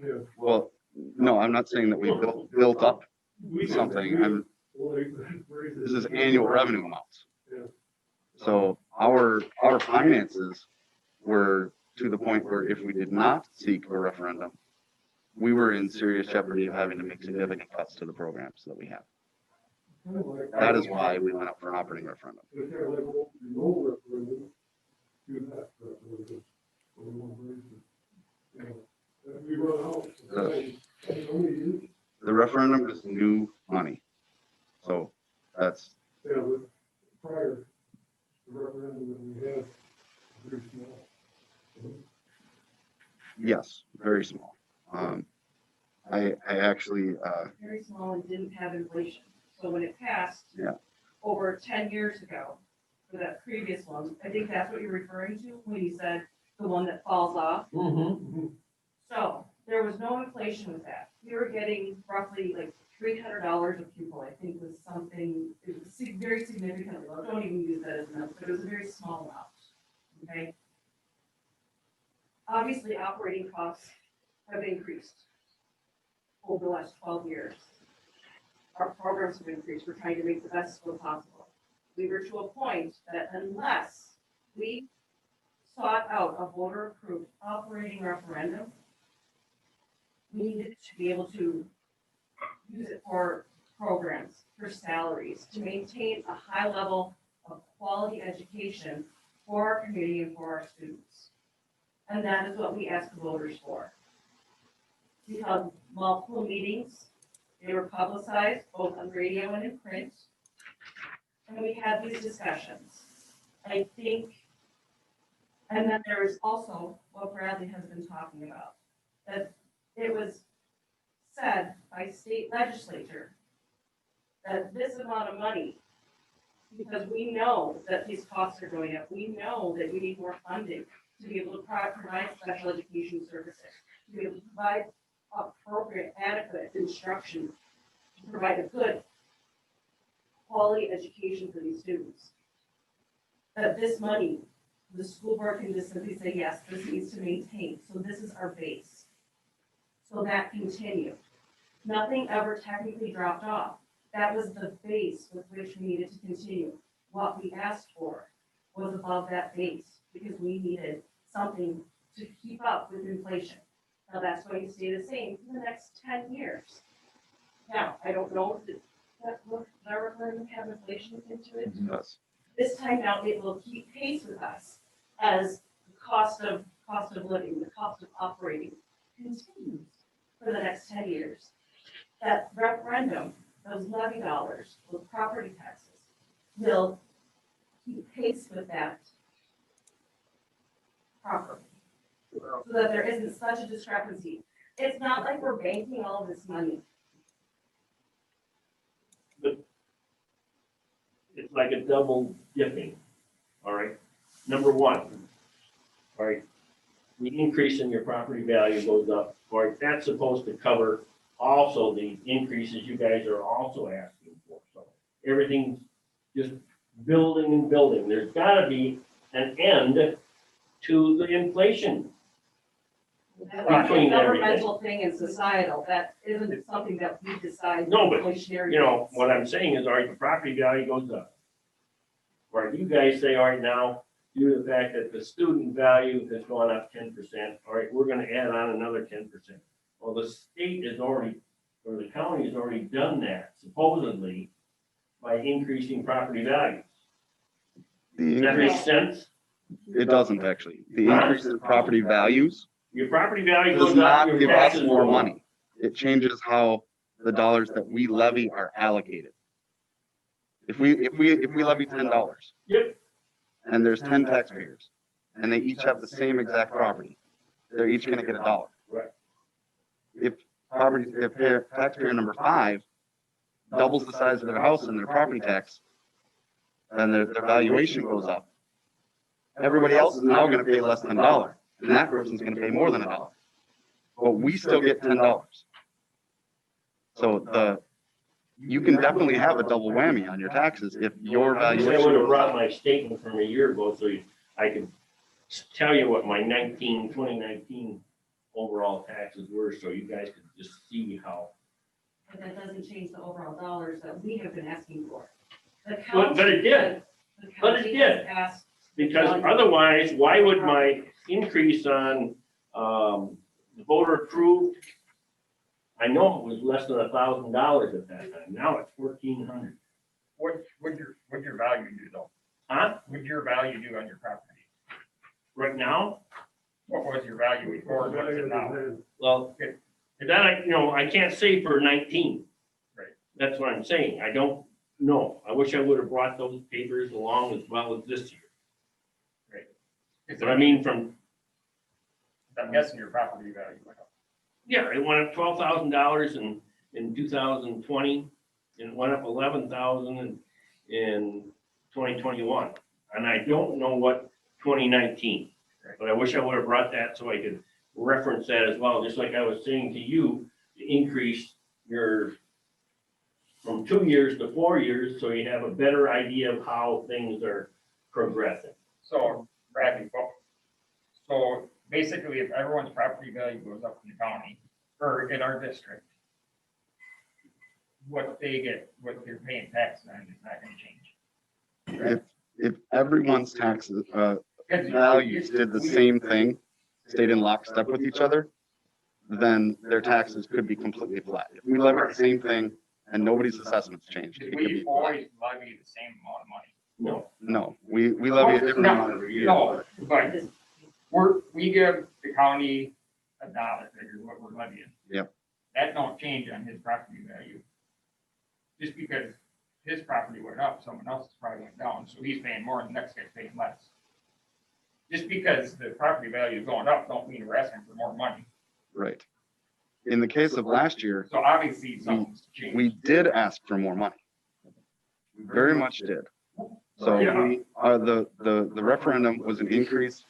yeah. Well, no, I'm not saying that we built up We did. something. This is annual revenue amounts. Yeah. So our finances were to the point where if we did not seek a referendum, we were in serious jeopardy of having to make significant cuts to the programs that we have. That is why we went up for an operating referendum. It's kind of like, no referendum, do that referendum. Or we won't raise it. You know, we run out. It's only used, The referendum is new money. So that's, yeah, but prior, the referendum that we had, very small. yes, very small. I actually, Very small and didn't have inflation. So when it passed. Yeah. Over 10 years ago, for that previous one, I think that's what you're referring to when you said the one that falls off. So there was no inflation with that. We were getting roughly like $300 a pupil, I think was something, it was very significantly low. Don't even use that as a number, but it was a very small amount. Okay? Obviously, operating costs have increased over the last 12 years. Our programs have increased. We're trying to make the best school possible. We were to a point that unless we sought out a voter-approved operating referendum, we needed to be able to use it for programs, for salaries, to maintain a high level of quality education for our community and for our students. And that is what we ask the voters for. We held multiple meetings. They were publicized both on radio and in print. And we had these discussions. I think, and then there is also what Bradley has been talking about, that it was said by state legislature that this amount of money, because we know that these costs are going up, we know that we need more funding to be able to provide special education services, to be able to provide appropriate, adequate instruction, to provide a good quality education for these students. That this money, the school board can just simply say, yes, this needs to maintain, so this is our base. So that continued. Nothing ever technically dropped off. That was the base with which we needed to continue. What we asked for was above that base because we needed something to keep up with inflation. Now that's going to stay the same for the next 10 years. Now, I don't know if that referendum have inflation into it. Yes. This time now it will keep pace with us as the cost of living, the cost of operating continues for the next 10 years. That referendum, those levy dollars, those property taxes, will keep pace with that properly. So that there isn't such a discrepancy. It's not like we're banking all of this money. It's like a double dipping, all right? Number one, all right, the increase in your property value goes up, all right, that's supposed to cover also the increases you guys are also asking for. So everything's just building and building. There's gotta be an end to the inflation. That's a Between governmental thing and societal, that isn't something that we decide. No, but, inflationary You know, rates. what I'm saying is, all right, the property value goes up. All right, you guys say, all right, now, due to the fact that the student value has gone up 10%, all right, we're gonna add on another 10%. Well, the state is already, or the county has already done that supposedly by increasing property values. The Does that make increase, sense? it doesn't actually. The increase in property values Your property value does goes up, not your give us taxes more go up. money. It changes how the dollars that we levy are allocated. If we levy $10 Yep, and there's 10 taxpayers and they each have the same exact property, they're each gonna get $1. Right. If taxpayer number 5 doubles the size of their house and their property tax, then their valuation goes up. Everybody else is now gonna pay less than $1, and that person's gonna pay more than $1. But we still get $10. So you can definitely have a double whammy on your taxes if your I wish I valuation would have goes brought up. my statement from a year ago, so I could tell you what my 2019 overall taxes were, so you guys could just see how. But that doesn't change the overall dollars that we have been asking for. The But it did. The But it county did. has asked, Because otherwise, why would my increase on, the voter approved? I know it was less than $1,000 at that time, now it's 1,400. What would your value do though? Huh? What'd your value do on your property? Right now, What was your value before, what is it now? well, that, I can't say for 19. Right. That's what I'm saying, I don't know, I wish I would have brought those papers along as well as this year. But I mean, I'm guessing your property value went up. yeah, it went up $12,000 in 2020, and it went up 11,000 in 2021. And I don't know what 2019, but I wish I would have brought that so I could reference that as well, just like I was saying to you, to increase your from 2 years to 4 years, so you have a better idea of how things are progressing. So Bradley, so basically, if everyone's property value goes up in the county, or in our district, what they get, what they're paying taxes on is not gonna change. If everyone's taxes, values did the same thing, stayed in lockstep with each other, then their taxes could be completely flat. If we levy the same thing and nobody's assessments changed, it could We be flat. always levy the same amount of money. No, No, we levy a different amount every year. No, but we give the county a dollar figure, what we're levying. Yep. That don't change on his property value. Just because his property went up, someone else's probably went down, so he's paying more and the next guy's paying less. Just because the property value is going up, don't mean we're asking for more money. Right. In the case of last year, So obviously something's changed. we did ask for more money. We very much did. So Yeah. the referendum was an increase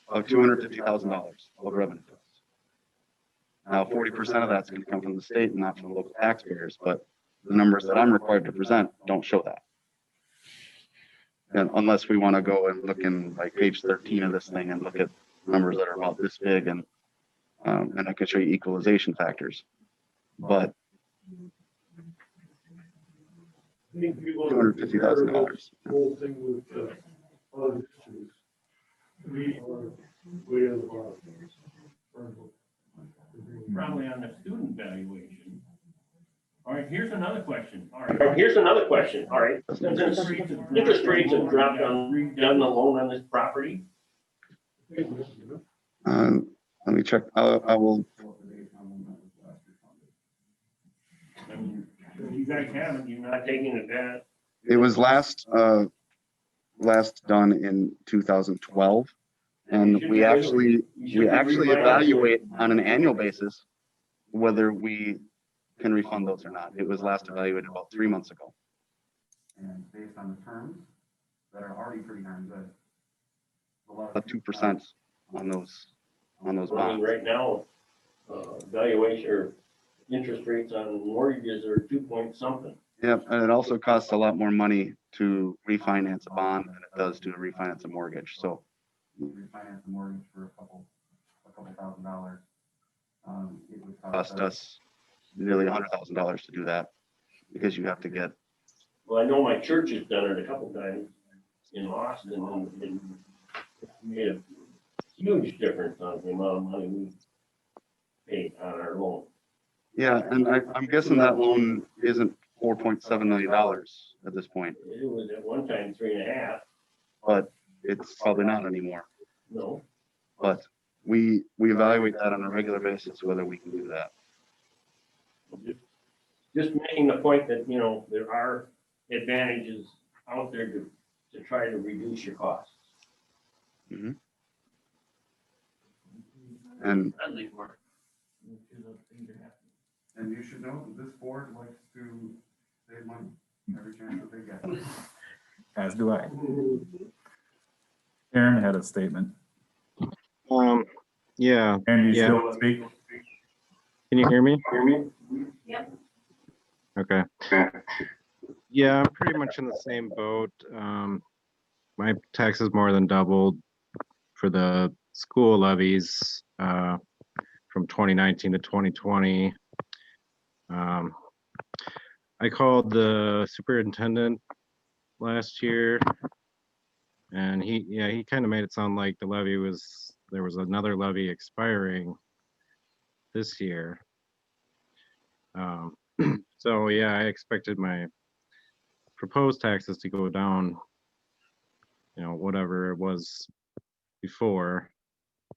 of $250,000 of revenue. Now, 40% of that's gonna come from the state and not from local taxpayers, but the numbers that I'm required to present don't show that. And unless we wanna go and look in like page 13 of this thing and look at numbers that are about this big and I could show you equalization factors. But I think if you want to compare $250,000. the whole thing with, other districts, we are way out of our. Probably on the student valuation. All right, here's another question. All right. here's another question, all right. Since interest rates have dropped on the loan on this property, Let me check. I will. I mean, you guys haven't, you're not not taking advantage. It was last done in 2012, and we actually evaluate on an annual basis whether we can refund those or not. It was last evaluated about 3 months ago. And based on the terms that are already pretty darn good, a 2% on those I mean, bonds. right now, valuation or interest rates on mortgages are 2 point something. Yep, and it also costs a lot more money to refinance a bond than it does to refinance a mortgage. So refinance a mortgage for a couple $1,000. It would cost us nearly $100,000 to do that because you have to get. Well, I know my church has done it a couple times in Austin and made a huge difference on the amount of money we pay on our loan. Yeah, and I'm guessing that loan isn't $4.7 million at this point, It was at one time 3.5, but it's probably not anymore. no, But we evaluate that on a regular basis, whether we can do that. just making the point that, you know, there are advantages out there to try to reduce your costs. And Friendly for it. Make sure those things are happening. And you should know that this board likes to save money every chance that they get. As do I. Aaron had a statement. Yeah, Aaron, you Yeah. still speak? can you hear me? Yep. Okay. Yeah, I'm pretty much in the same boat. My taxes more than doubled for the school levies, from 2019 to 2020. I called the superintendent last year and he kind of made it sound like there was another levy expiring this year. So yeah, I expected my proposed taxes to go down, you know, whatever it was before.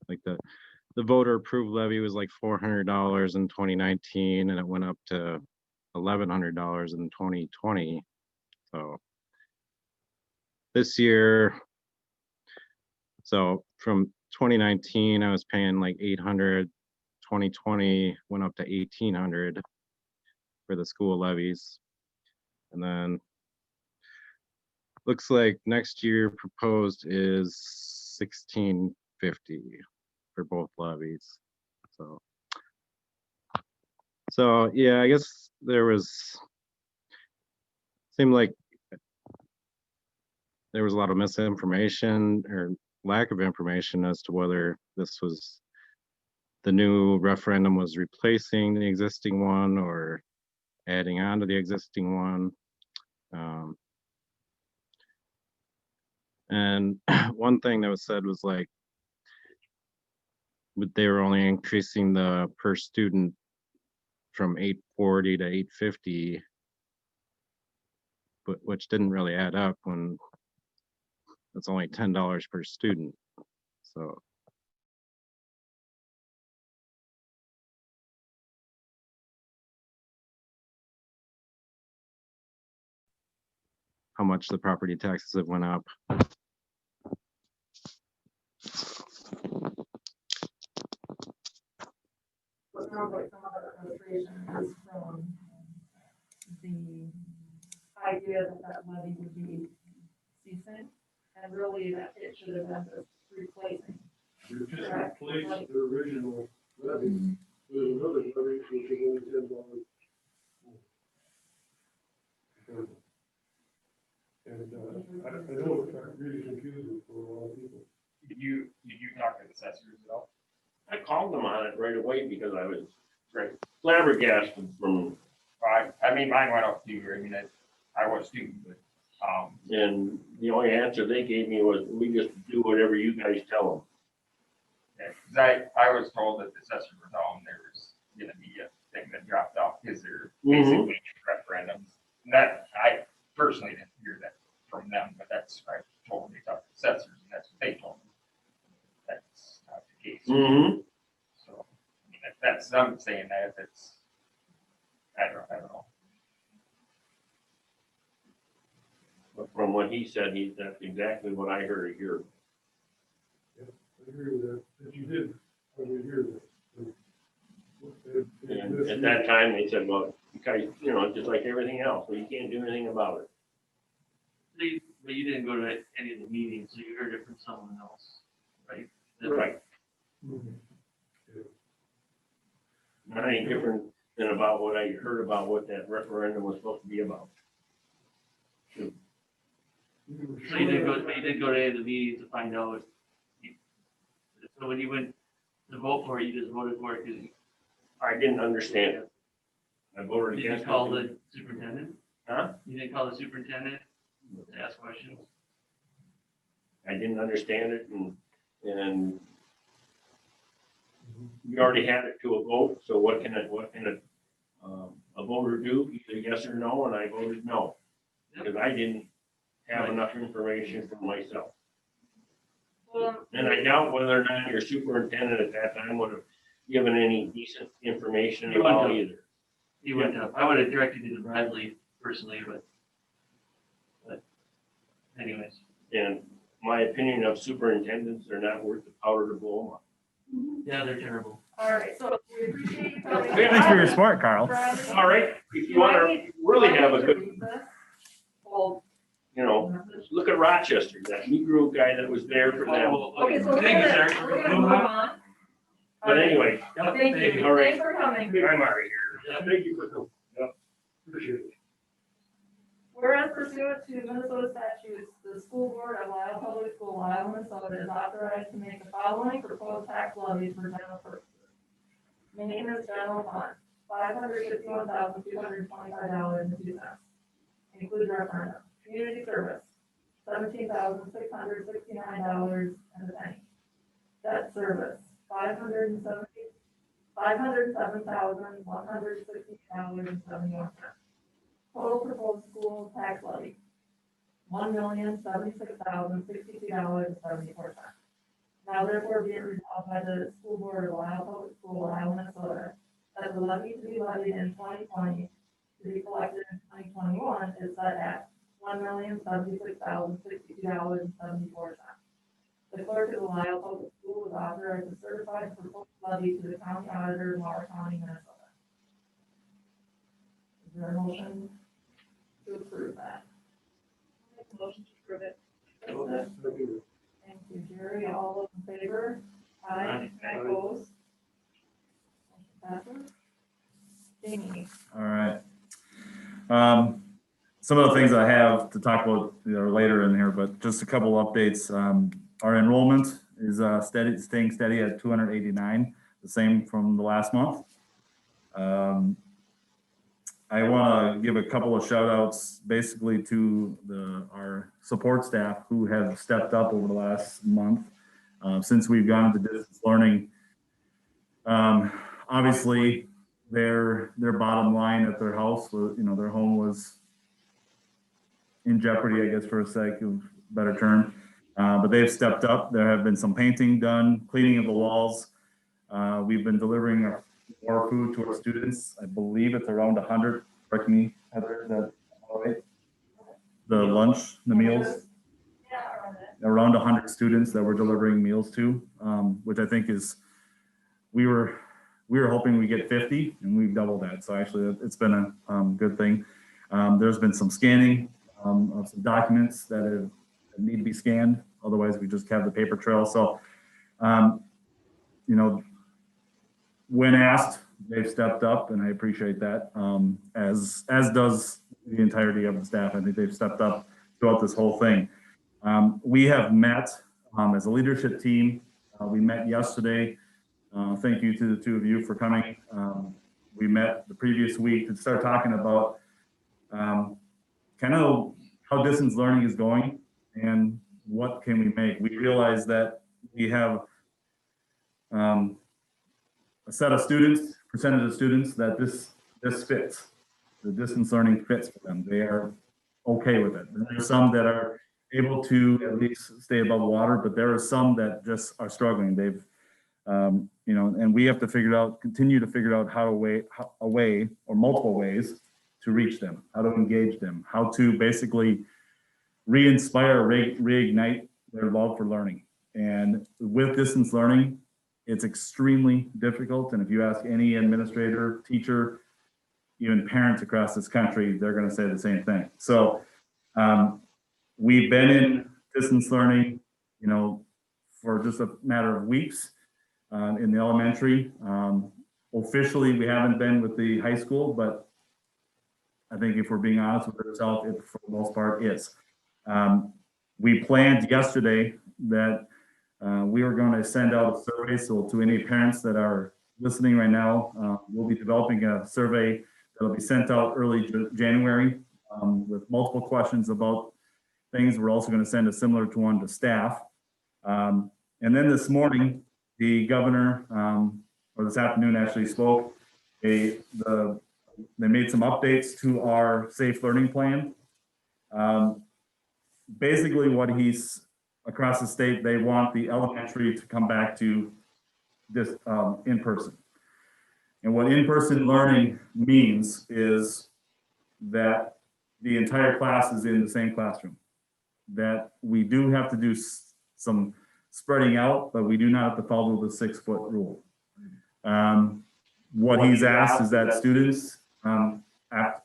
Like the voter approved levy was like $400 in 2019 and it went up to $1,100 in 2020. So this year, so from 2019, I was paying like 800. 2020 went up to 1,800 for the school levies. And then looks like next year proposed is 1,650 for both levies. So yeah, I guess seemed like there was a lot of misinformation or lack of information as to whether this was the new referendum was replacing the existing one or adding on to the existing one. And one thing that was said was like, but they were only increasing the per student from 840 to 850, but which didn't really add up when it's only $10 per student. So how much the property taxes have went up. What sounds like some of the frustration is from the idea that that levy would be ceasing, and really that it should have been just replacing. You just replace the original levy with another levy, which is only $10. And, I know it's really confusing for a lot of people. Did you talk to the assessors at all? I called them on it right away because I was flabbergasted from, I mean, mine went up too. I mean, I was too, but, and the only answer they gave me was, we just do whatever you guys tell them. yeah, 'cause I was told that the assessors were telling there was gonna be a thing that dropped off because they're basically referendums. And that, I personally didn't hear that from them, but that's, I told they talked to assessors and that's what they told me. That's not the case. Mm-hmm. So, I mean, if that's them saying that, that's, I don't know. But from what he said, that's exactly what I heard here. I agree with that you did, I would hear that. And at that time, they said, well, you guys, you know, just like everything else, well, you can't do anything about it. But you didn't go to any of the meetings, so you heard it from someone else, right? That- Right. Not any different than about what I heard about what that referendum was supposed to be about. So you didn't go to any of the meetings to find out. So when you went to vote for it, you just voted for it because I didn't understand it. I voted you against didn't call it. the superintendent? Huh? You didn't call the superintendent to ask questions? I didn't understand it and we already had it to a vote, so what can a voter do? Either yes or no, and I voted no. Because I didn't have enough information for myself. And I doubt whether or not your superintendent at that time would have given any decent information You at all wouldn't have. either. You went up. I would have directed you to Bradley personally, but anyways. And my opinion of superintendents, they're not worth the powder to blow them up. Yeah, they're terrible. All right, so we appreciate you coming. Thanks for your support, Carl. Bradley, All right, if you want to really have a good, Well, you know, look at Rochester, that Negro guy that was there for them. okay, so we're Thank you, gonna, sir. we're gonna move on. But anyway, Yep, Thank you, All right. thanks for coming. I'm out of here. Thank you for coming. Appreciate it. Whereas pursuant to Minnesota statutes, the school board of Lyle Public School, Lyle, Minnesota is authorized to make the following proposed tax levies for general purposes. Maintenance general fund, $551,225.02. Includes referendum. Community service, $17,669.01. Debt service, $507,160.71. Total proposed school tax levy, $1,076,062.74. Now therefore be it resolved by the school board of Ohio Public School, Ohio, Minnesota, that the levy to be levied in 2020 to be collected in 2021 is set at $1,076,062.74. The clerk of the Ohio Public School is authorized to certify the proposed levy to the county auditor of Mower County, Minnesota. Is there a motion to approve that? Motion to approve it. Thank you, Jerry. All those in favor? Aye. Opposed? Motion passes. Jamie? All right. Some of the things I have to talk about, later in here, but just a couple updates. our enrollment is staying steady at 289, the same from the last month. I want to give a couple of shout outs basically to our support staff who have stepped up over the last month since we've gone to distance learning. Obviously, their bottom line at their house was, their home was in jeopardy, I guess, for the sake of a better term. But they've stepped up. There have been some painting done, cleaning of the walls. We've been delivering more food to our students. I believe it's around 100. Correct me, Heather, is that all right? The lunch, the meals, around 100 students that we're delivering meals to, which I think is, we were hoping we get 50 and we've doubled that. So actually it's been a good thing. There's been some scanning of some documents that need to be scanned. Otherwise we just have the paper trail. So, when asked, they've stepped up and I appreciate that. As does the entirety of the staff. I think they've stepped up throughout this whole thing. We have met as a leadership team. We met yesterday. Thank you to the two of you for coming. We met the previous week to start talking about kind of how distance learning is going and what can we make. We realize that we have a set of students, percentage of students that this fits. The distance learning fits for them. They are okay with it. And there's some that are able to at least stay above water, but there are some that just are struggling. They've, and we have to continue to figure out how a way or multiple ways to reach them, how to engage them, how to basically re-inspire, reignite their love for learning. And with distance learning, it's extremely difficult. And if you ask any administrator, teacher, even parents across this country, they're going to say the same thing. So we've been in distance learning, for just a matter of weeks in the elementary. Officially, we haven't been with the high school, but I think if we're being honest with ourselves, it for the most part is. We planned yesterday that we were going to send out a survey. So to any parents that are listening right now, we'll be developing a survey that'll be sent out early January with multiple questions about things. We're also going to send a similar one to staff. And then this morning, the governor, or this afternoon actually spoke, they made some updates to our safe learning plan. Basically what he's across the state, they want the elementary to come back to this in person. And what in-person learning means is that the entire class is in the same classroom. That we do have to do some spreading out, but we do not have to follow the 6-foot rule. What he's asked is that students have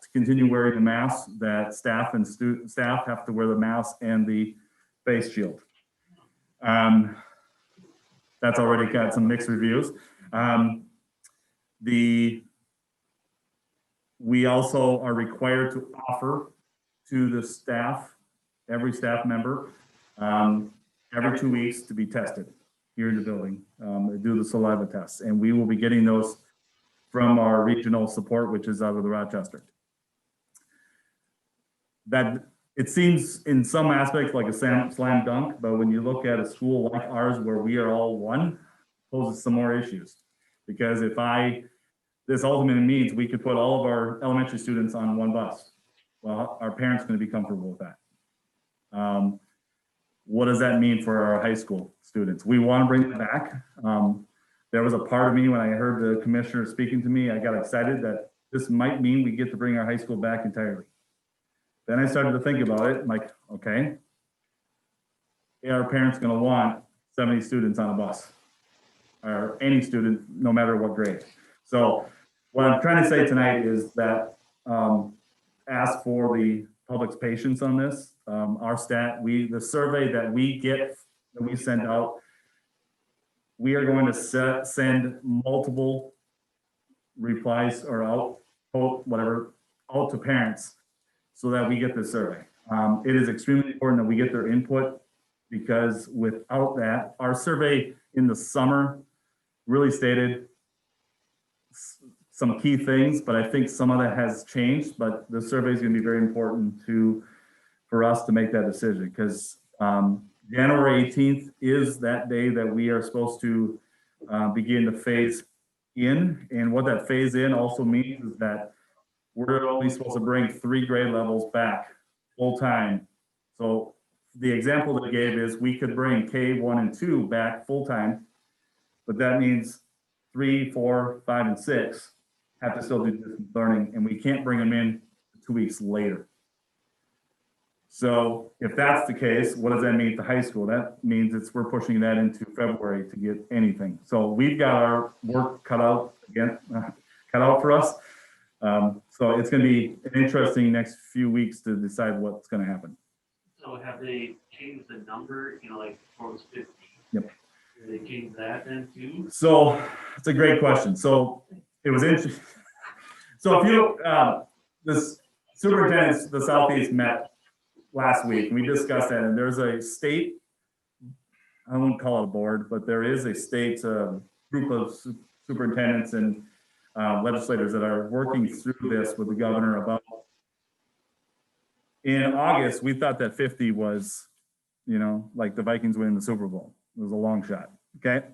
to continue wearing the mask, that staff and staff have to wear the mask and the face shield. That's already got some mixed reviews. We also are required to offer to the staff, every staff member, every 2 weeks to be tested here in the building. They do the saliva tests, and we will be getting those from our regional support, which is out of the Rochester. That it seems in some aspects like a slam dunk, but when you look at a school like ours where we are all one, poses some more issues. Because this ultimately means we could put all of our elementary students on one bus. Well, our parents are going to be comfortable with that. What does that mean for our high school students? We want to bring them back. There was a part of me when I heard the commissioner speaking to me, I got excited that this might mean we get to bring our high school back entirely. Then I started to think about it, like, okay, are parents going to want 70 students on a bus? Or any student, no matter what grade? So what I'm trying to say tonight is that ask for the public's patience on this. Our the survey that we get, that we send out, we are going to send multiple replies or out to parents so that we get this survey. It is extremely important that we get their input because without that, our survey in the summer really stated some key things, but I think some of that has changed, but the survey is gonna be very important for us to make that decision, because January 18th is that day that we are supposed to begin to phase in, and what that phase in also means is that we're only supposed to bring 3 grade levels back full-time. So the example they gave is we could bring K1 and 2 back full-time, but that means 3, 4, 5, and 6 have to still do distance learning, and we can't bring them in 2 weeks later. So if that's the case, what does that mean to high school? That means we're pushing that into February to get anything. So we've got our work cut out for us. So it's going to be an interesting next few weeks to decide what's going to happen. So have they changed the number, like before it was 50? Yep. Did they change that then too? So it's a great question. So it was interesting. So if you, this superintendents, the Southeast met last week, and we discussed that, and there's a state, I won't call it a board, but there is a state group of superintendents and legislators that are working through this with the governor about. In August, we thought that 50 was, like the Vikings winning the Super Bowl. It was a long shot, okay?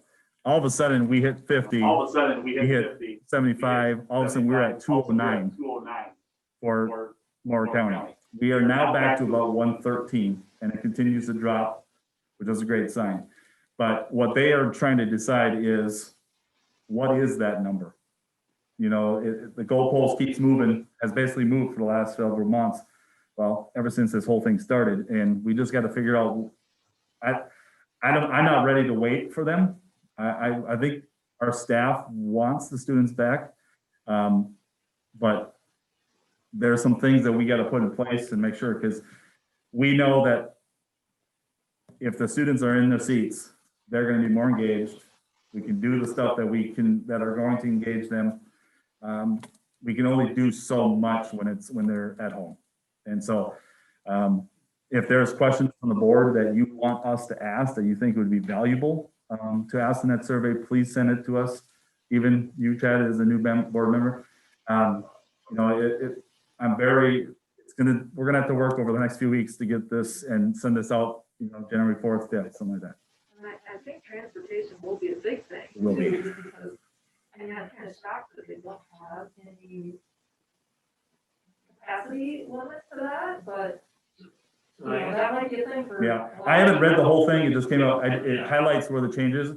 All of a sudden, we hit 50. All of a sudden, we We hit hit 50. 75. All of a sudden, we were at 209 for Moore County. We are now back to about 113, and it continues to drop, which is a great sign. But what they are trying to decide is, what is that number? The goalpost keeps moving, has basically moved for the last several months. Well, ever since this whole thing started, and we just got to figure out. I'm not ready to wait for them. I think our staff wants the students back, but there are some things that we got to put in place and make sure, because we know that if the students are in their seats, they're going to be more engaged. We can do the stuff that are going to engage them. We can only do so much when they're at home. And so if there's questions from the board that you want us to ask that you think would be valuable to ask in that survey, please send it to us. Even you, Chad, as a new board member. We're gonna have to work over the next few weeks to get this and send this out, January 4th, 5th, something like that. And I think transportation will be a big thing. It will be. Because, I'm kind of shocked that they don't have any capacity limit to that, but that might be a thing for. Yeah, I haven't read the whole thing. It just came out. It highlights where the change is.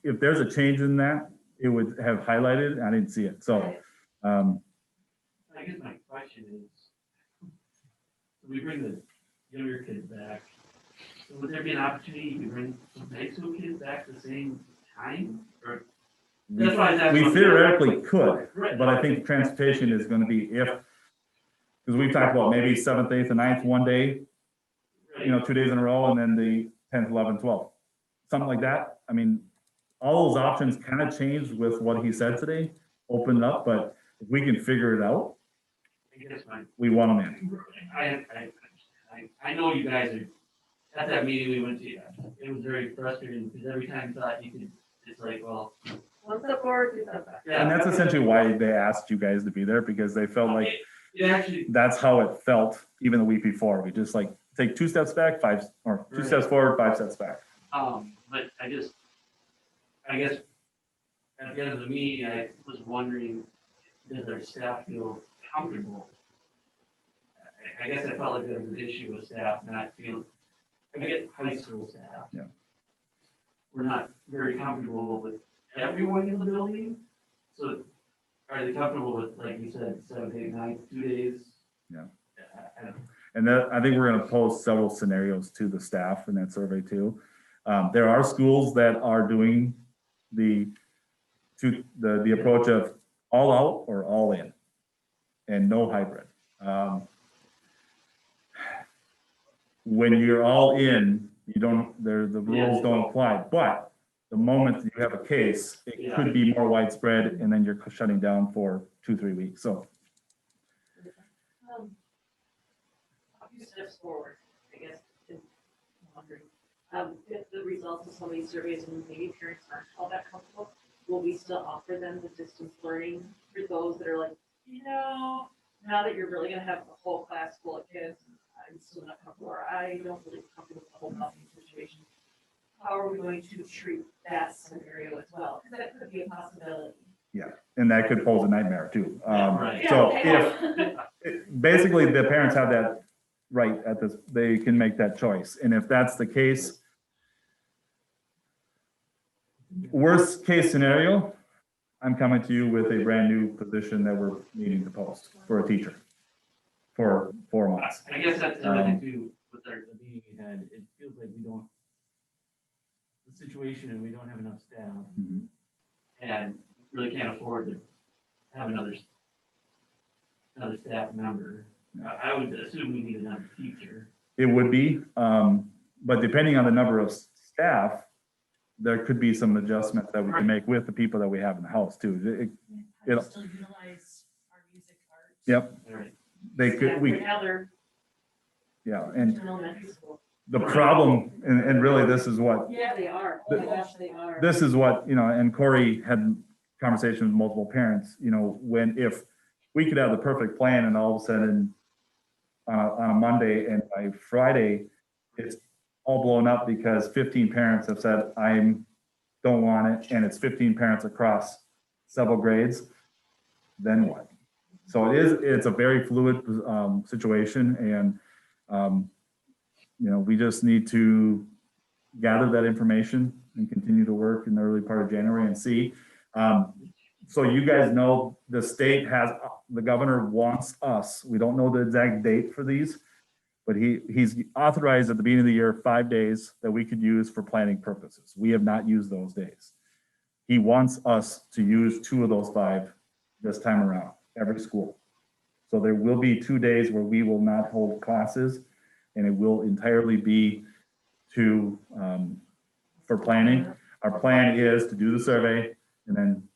If there's a change in that, it would have highlighted. I didn't see it. So, I guess my question is, we bring the younger kids back. So would there be an opportunity to bring some high school kids back at the same time? Or that's why I was asking. we theoretically could, Right. but I think transportation is going to be because we've talked about maybe 7th, 8th, and 9th one day, 2 days in a row, and then the 10th, 11th, 12th, something like that. I mean, all those options kind of changed with what he said today, opened up, but if we can figure it out, I guess we want them in. I know you guys are, at that meeting we went to, it was very frustrating, because every time you thought you could, it's like, well. One step forward, 2 steps back. And that's essentially why they asked you guys to be there, because they felt like It actually, that's how it felt even the week before. We just take 2 steps back, 2 steps forward, 5 steps back. but I guess at the end of the meeting, I was wondering, does our staff feel comfortable? I guess I felt like there was an issue with staff not feeling, I get high school staff. Yeah. We're not very comfortable with everyone in the building, so are they comfortable with, like you said, 7, 8, 9, 2 days? Yeah. I don't know. And I think we're going to pose several scenarios to the staff in that survey too. There are schools that are doing the approach of all out or all in, and no hybrid. When you're all in, the rules don't apply. But the moment you have a case, it could be more widespread, and then you're shutting down for 2-3 weeks. So. A few steps forward, I guess, in wondering. If the results of some of these surveys and maybe parents aren't all that comfortable, will we still offer them the distance learning for those that are like, now that you're really gonna have a whole class full of kids, I'm still not comfortable, or I don't really feel comfortable with the whole talking situation. How are we going to treat that scenario as well? Because that could be a possibility. And that could pose a nightmare too. Right. So Yeah. basically, the parents have that right at this, they can make that choice. And if that's the case, worst case scenario, I'm coming to you with a brand new position that we're needing to post for a teacher for 4 months. I guess that's the other thing too, with our, the meeting we had, it feels like we don't, the situation and we don't have enough staff Mhm. and really can't afford to have another staff member. I would assume we need another teacher. It would be, but depending on the number of staff, there could be some adjustments that we can make with the people that we have in the house too. It'll- Still utilize our music arts. Yep, All right. they could, we, Now they're yeah, and in elementary school. the problem, and really this is what, Yeah, they are. Oh my gosh, they are. this is what, and Corey had conversations with multiple parents, if we could have the perfect plan and all of a sudden on a Monday and by Friday, it's all blown up because 15 parents have said, don't want it, and it's 15 parents across several grades, then what? So it's a very fluid situation, and we just need to gather that information and continue to work in the early part of January and see. So you guys know the state the governor wants us, we don't know the exact date for these, but he's authorized at the beginning of the year 5 days that we could use for planning purposes. We have not used those days. He wants us to use 2 of those 5 this time around, every school. So there will be 2 days where we will not hold classes, and it will entirely be for planning. Our plan is to do the survey, and then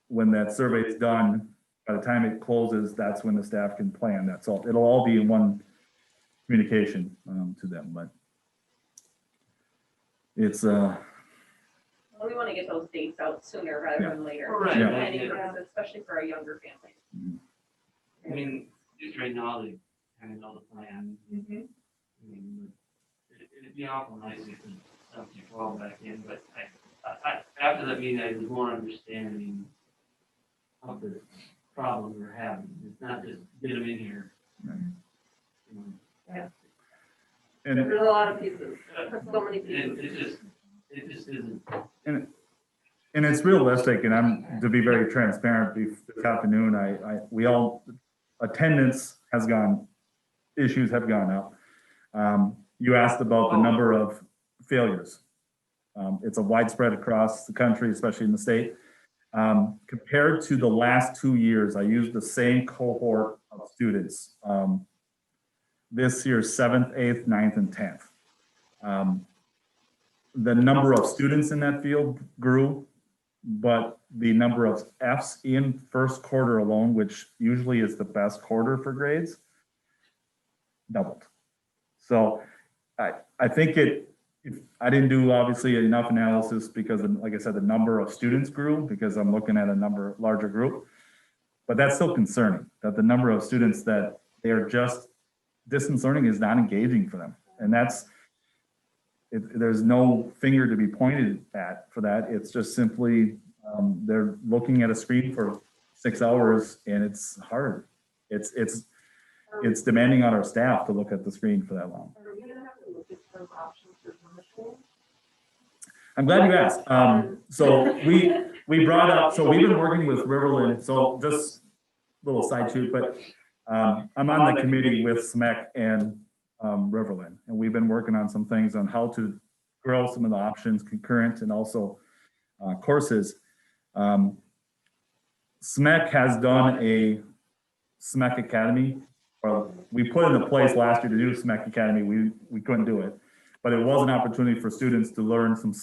when that survey is done, by the time it closes, that's when the staff can plan. That's all. It'll all be in one communication to them, but it's Well, we want to get those dates out sooner rather than later. Right. For Yeah. planning purposes, especially for our younger families. I mean, just right now, they kind of know the plan. I mean, it'd be awful nice if we could dump you 12 back in, but after that meeting, I was more understanding of the problem we're having. It's not just get them in here. Right. You know, and There's a lot of pieces, so many And pieces. it just isn't. and it's realistic, and I'm to be very transparent. This afternoon, attendance has issues have gone up. You asked about the number of failures. It's a widespread across the country, especially in the state. Compared to the last 2 years, I used the same cohort of students. This year, 7th, 8th, 9th, and 10th. The number of students in that field grew, but the number of Fs in first quarter alone, which usually is the best quarter for grades, doubled. So I think I didn't do obviously enough analysis because, like I said, the number of students grew because I'm looking at a larger group. But that's still concerning that the number of students that they are just distance learning is not engaging for them. And there's no finger to be pointed at for that. It's just simply they're looking at a screen for 6 hours and it's hard. It's demanding on our staff to look at the screen for that long. Are we gonna have to look at some options for punishment? I'm glad you asked. So we brought up, so we've been working with Riverland, so just a little side shoot, but I'm on the committee with SMEC and Riverland, and we've been working on some things on how to grow some of the options, concurrent and also courses. SMEC has done a SMEC Academy. Well, we put into place last year to do SMEC Academy. We couldn't do it, but it was an opportunity for students to learn some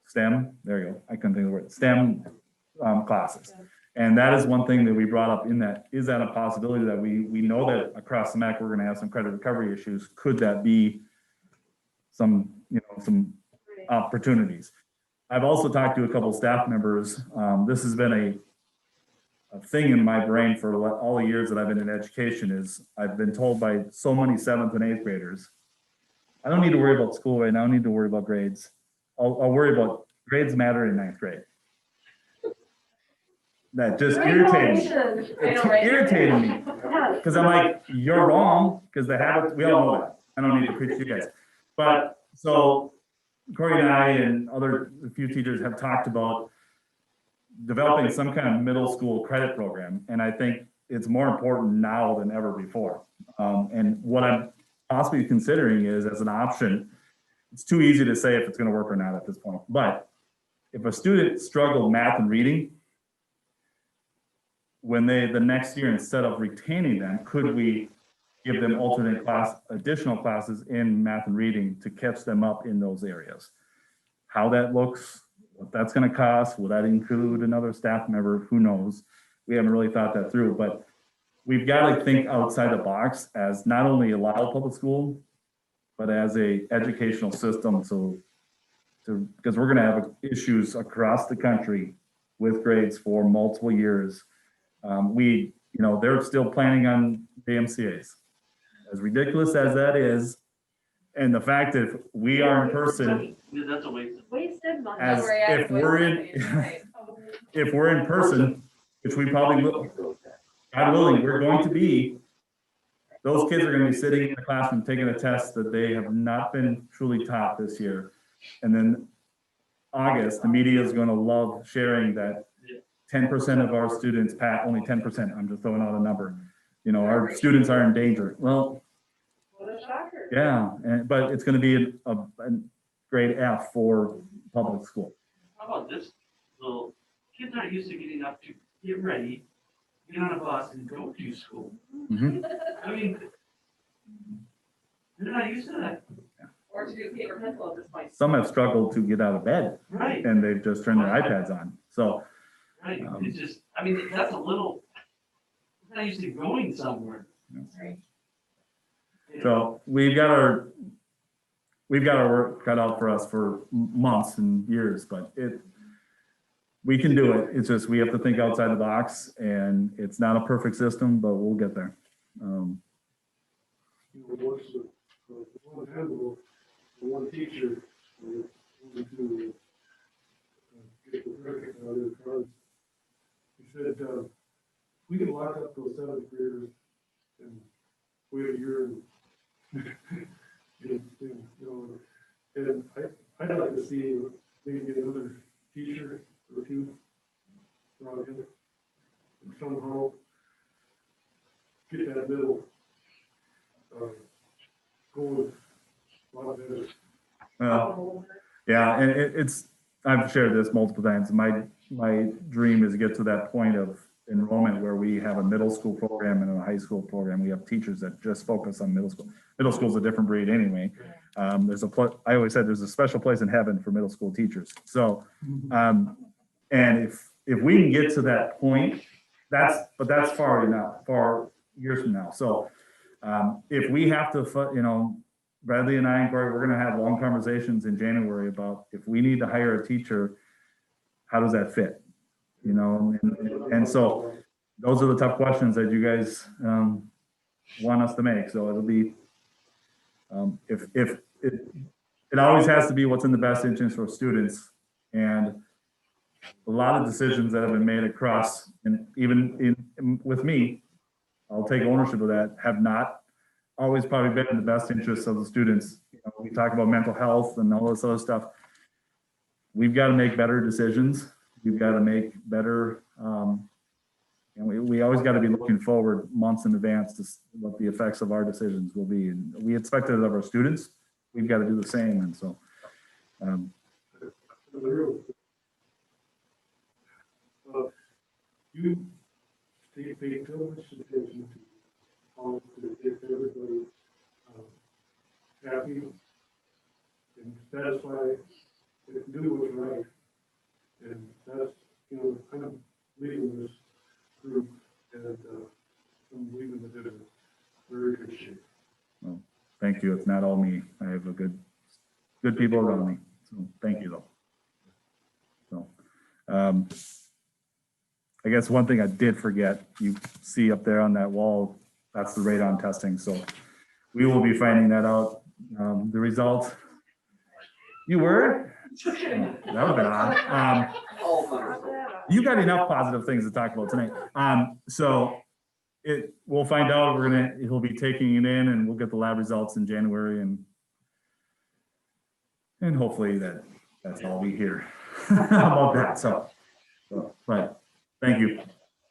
STEM. There you go. I couldn't think of the word. STEM classes. And that is one thing that we brought up in that. Is that a possibility that we know that across the MAC we're going to have some credit recovery issues? Could that be some, some opportunities. I've also talked to a couple staff members. This has been a thing in my brain for all the years that I've been in education is I've been told by so many 7th and 8th graders, I don't need to worry about school right now. I don't need to worry about grades. I'll worry about grades matter in 9th grade. That just irritates me. It's irritating me. Because I'm like, you're wrong, because the habits, we all know that. I don't need to preach to you guys. But so Corey and I and a few teachers have talked about developing some kind of middle school credit program. And I think it's more important now than ever before. And what I'm possibly considering is as an option, it's too easy to say if it's going to work or not at this point. But if a student struggled math and reading, when the next year, instead of retaining them, could we give them additional classes in math and reading to catch them up in those areas? How that looks, what that's going to cost, will that include another staff member? Who knows? We haven't really thought that through, but we've got to think outside the box as not only a Lisle public school, but as a educational system. Because we're going to have issues across the country with grades for multiple years. They're still planning on the MCAs. As ridiculous as that is, and the fact that we are in person, That's a waste. Wasted money. as if we're in person, which we probably will, God willing, we're going to be, those kids are going to be sitting in the classroom taking a test that they have not been truly taught this year. And then August, the media is going to love sharing that 10% of our students pass, only 10%, I'm just throwing out a number. Our students are in danger. Well, What a shocker. yeah, but it's going to be a grade F for public school. How about this? So kids aren't used to getting up to get ready, get on a bus and go to school. Mhm. I mean, they're not used to that. Or to do paper pencil at this point. Some have struggled to get out of bed Right, and they've just turned their iPads on. So, right. It's just, I mean, that's a little, we're not used to going somewhere. Right. so we've got our work cut out for us for months and years, but we can do it. It's just, we have to think outside the box, and it's not a perfect system, but we'll get there. Once one handle, one teacher, going to get the verdict out of it, because he said, we can lock up those 7th graders and wait a year and I'd like to see maybe another teacher or two brought in and somehow get that middle going a lot better. Yeah, and it's, I've shared this multiple times. My dream is to get to that point of enrollment where we have a middle school program and a high school program. We have teachers that just focus on middle school. Middle school's a different breed anyway. I always said there's a special place in heaven for middle school teachers. So, and if we can get to that point, that's far years from now. So, if we have to, Bradley and I and Corey, we're going to have long conversations in January about if we need to hire a teacher, how does that fit? And so those are the tough questions that you guys want us to make. So it'll be, if it always has to be what's in the best interest for students. And a lot of decisions that have been made across, and even with me, I'll take ownership of that, have not always probably been in the best interest of the students. We talk about mental health and all this other stuff. We've got to make better decisions. We've got to make better, we always got to be looking forward months in advance to what the effects of our decisions will be. And we expect it of our students. We've got to do the same. And so, you pay too much attention to how to get everybody happy and satisfied and do what's right. And that's, I'm leading this group, and I'm leaving it in a very good shape. well, thank you. It's not all me. I have a good good people around me. So thank you though. So, I guess one thing I did forget, you see up there on that wall, that's the radon testing. So we will be finding that out. The result, you were? That would have been odd. You got enough positive things to talk about tonight. So we'll find out. He'll be taking it in and we'll get the lab results in January and hopefully that's all we hear about that. So, but thank you.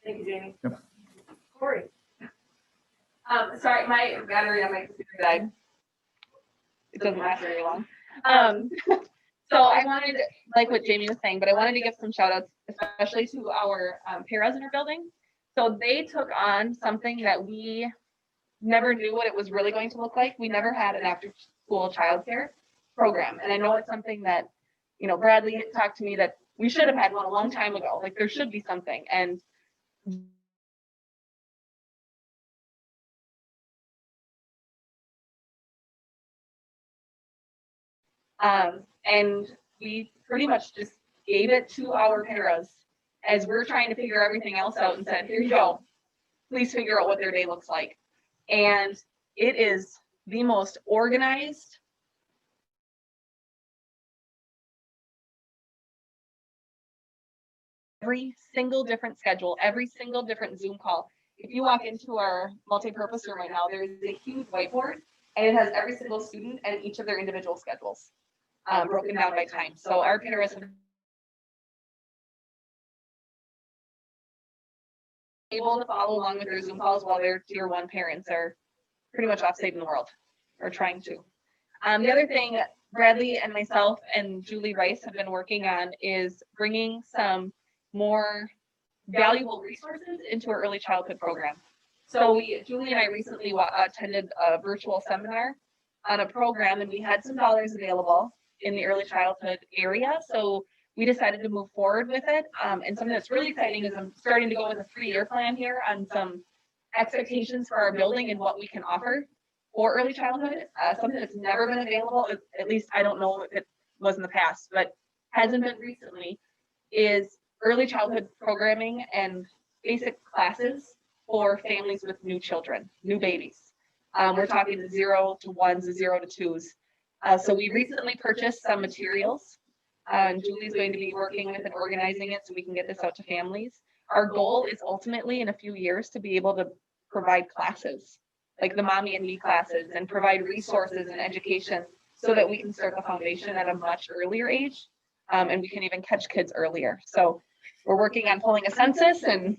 Thank you, Jamie. Yep. Corey. Sorry, my battery on my computer died. It doesn't last very long. So I wanted, like what Jamie was saying, but I wanted to give some shout outs, especially to our paras in our building. So they took on something that we never knew what it was really going to look like. We never had an after school childcare program. And I know it's something that, you know, Bradley had talked to me that we should have had one a long time ago. Like there should be something. And we pretty much just gave it to our paras as we're trying to figure everything else out and said, here you go. Please figure out what their day looks like. And it is the most organized, every single different schedule, every single different Zoom call. If you walk into our multi-purpose room right now, there is a huge whiteboard and it has every single student and each of their individual schedules broken down by time. So our paras have able to follow along with their Zoom calls while their tier 1 parents are pretty much off saving the world or trying to. The other thing Bradley and myself and Julie Rice have been working on is bringing some more valuable resources into our early childhood program. So Julie and I recently attended a virtual seminar on a program and we had some dollars available in the early childhood area. So we decided to move forward with it. And something that's really exciting is I'm starting to go with a 3-year plan here on some expectations for our building and what we can offer for early childhood. Something that's never been available, at least I don't know if it was in the past, but hasn't been recently, is early childhood programming and basic classes for families with new children, new babies. We're talking the 0 to 1s, the 0 to 2s. So we recently purchased some materials. And Julie's going to be working with and organizing it so we can get this out to families. Our goal is ultimately in a few years to be able to provide classes, like the Mommy and Me classes, and provide resources and education so that we can start the foundation at a much earlier age. And we can even catch kids earlier. So we're working on pulling a census and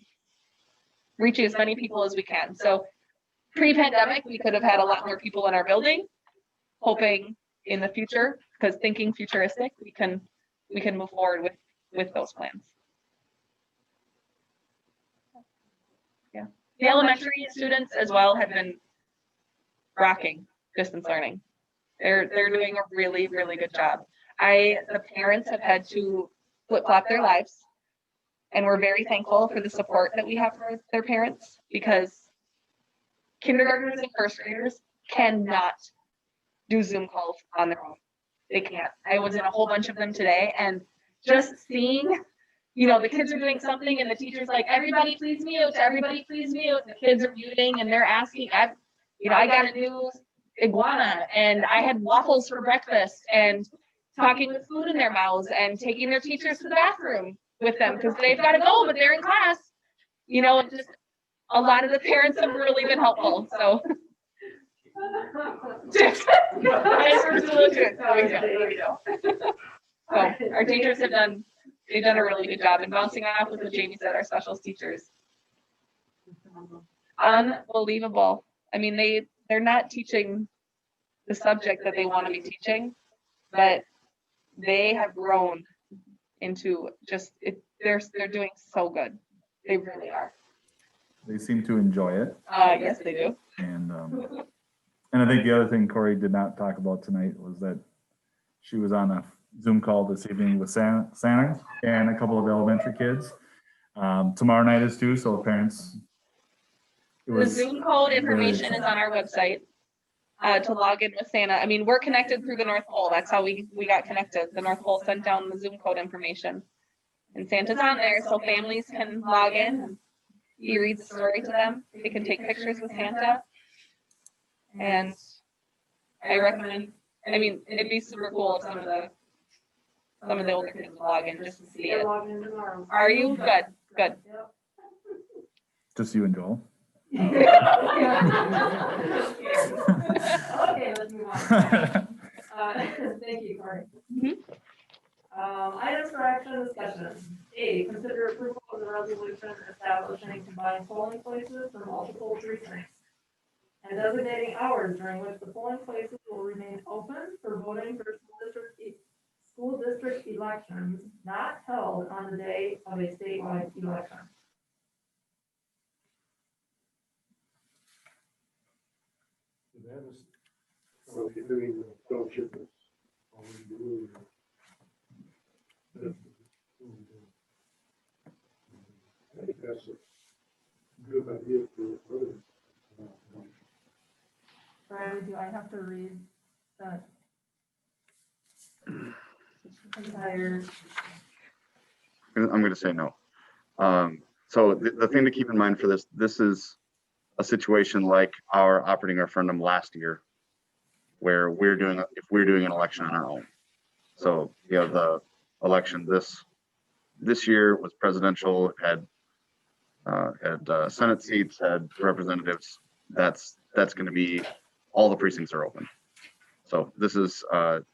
reaching as many people as we can. So pre-pandemic, we could have had a lot more people in our building, hoping in the future, because thinking futuristic, we can move forward with those plans. Yeah, the elementary students as well have been rocking distance learning. They're doing a really, really good job. The parents have had to flip-flop their lives, and we're very thankful for the support that we have for their parents, because kindergartners and first graders cannot do Zoom calls on their own. They can't. I was in a whole bunch of them today, and just seeing, you know, the kids are doing something and the teacher's like, everybody please mute, everybody please mute. The kids are muting and they're asking, I got a new iguana and I had waffles for breakfast, and talking with food in their mouths and taking their teachers to the bathroom with them because they've got to go, but they're in class. You know, and just a lot of the parents have really been helpful. So So our teachers have done a really good job, and bouncing off with what Jamie said, our specials teachers. Unbelievable. I mean, they're not teaching the subject that they want to be teaching, but they have grown into just it. They're doing so good. They really are. They seem to enjoy it. Yes, they do. And I think the other thing Corey did not talk about tonight was that she was on a Zoom call this evening with Santa and a couple of elementary kids. Tomorrow night is too, so parents. The Zoom code information is on our website. to log in with Santa. I mean, we're connected through the North Pole. That's how we got connected. The North Pole sent down the Zoom code information. And Santa's on there, so families can log in and he reads the story to them. They can take pictures with Santa. And I recommend, I mean, it'd be super cool if some of the older kids would log in just to see They're it. logging in tomorrow. Are you? Good, good. Yep. Just you and Joel. Okay, let's move on. Thank you, Cory. Mhm. Items for action and discussion. A, consider approval of the resolution establishing combined polling places for multiple precincts and designating hours during which the polling places will remain open for voting for school district elections not held on the day of a statewide election. Well, if you're doing the township, it's already doing it. I think that's a good idea for others. Bradley, do I have to read that entire? I'm gonna say no. So the thing to keep in mind for this is a situation like our operating referendum last year, where if we're doing an election on our own. So you have the election this year was presidential, had Senate seats, had representatives. That's going to be, all the precincts are open. So this is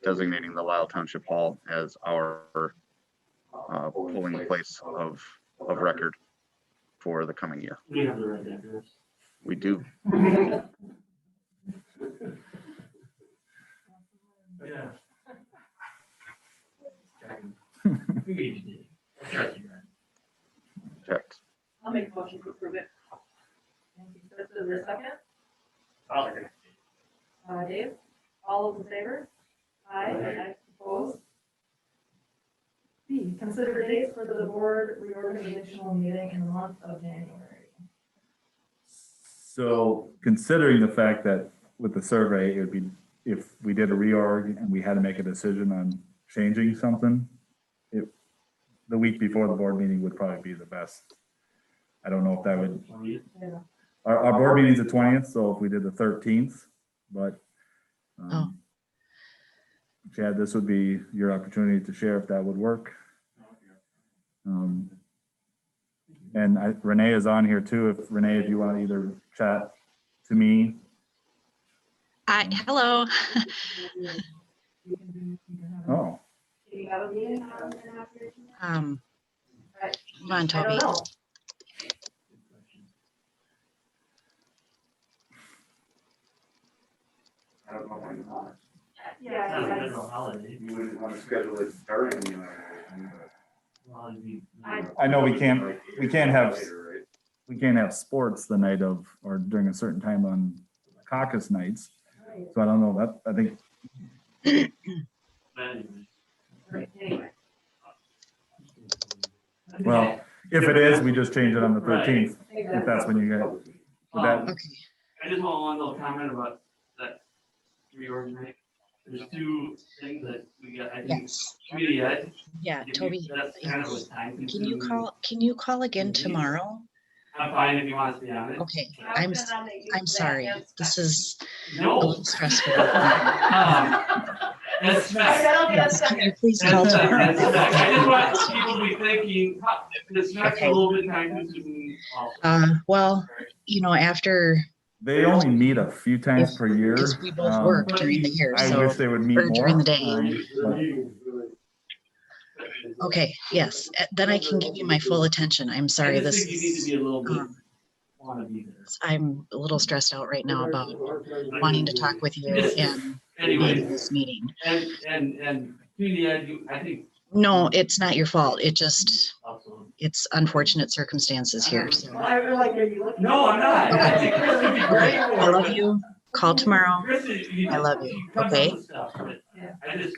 designating the Lisle Township Hall as our polling place of record for the coming year. We have the right address. We do. Yeah. We need to do. Trust you, Brad. Checked. I'll make a motion to approve it. Thank you, Chris, is there a second? I'll second it. Dave, all those in favor? Aye. Opposed? B, consider dates for the board reorganizational meeting in the month of January. So considering the fact that with the survey, it would be, if we did a reorg and we had to make a decision on changing something, the week before the board meeting would probably be the best. I don't know if that would, Yeah. our board meeting's the 20th, so if we did the 13th, but Chad, this would be your opportunity to share if that would work. And Renee is on here too. If Renee, if you want to either chat to me. Hello. Oh, Do you have a meeting on and after? Come on, I Toby. don't know. I don't know when not. Yeah, Not a yeah. federal holiday. You wouldn't want to schedule it during the. Well, it'd be- I know we can't have, Later, right? we can't have sports the night of, or during a certain time on caucus nights. So I don't know that, I think, But anyway. Right, anyway. well, if it is, we just change it on the Right. 13th, if that's when you get, would that, Okay. I just want one little comment about that reorganization. There's two things that we got, I think, Yes. community ed. Yeah, Toby. That's kind of a time Can consuming. you call again tomorrow? I'm fine if you want to stay on it. Okay, I was gonna nominate you I'm for that sorry. and This is a No. little stressful. That's That'll get us Can done. you please call That's tomorrow? I just want people to be thinking, this next a Okay. little bit time consuming also. Well, after, they only meet a few times per year. because we both work during the year, I so, wish they would meet or more. during the day. but Okay, yes, then I can give you my full attention. I'm sorry, I just this think you need to is, be a little bit, um, want to be there. I'm a little stressed out right now about wanting to talk with you and being Anyway, in this meeting. and community ed, I think No, it's not your fault. It just, also. it's unfortunate circumstances here, so. I feel like, are you looking? No, I'm not. I think Okay. Chris would be great. I love you. Call tomorrow. Chris, I love you. she comes up Okay. with stuff, but Yeah. I just,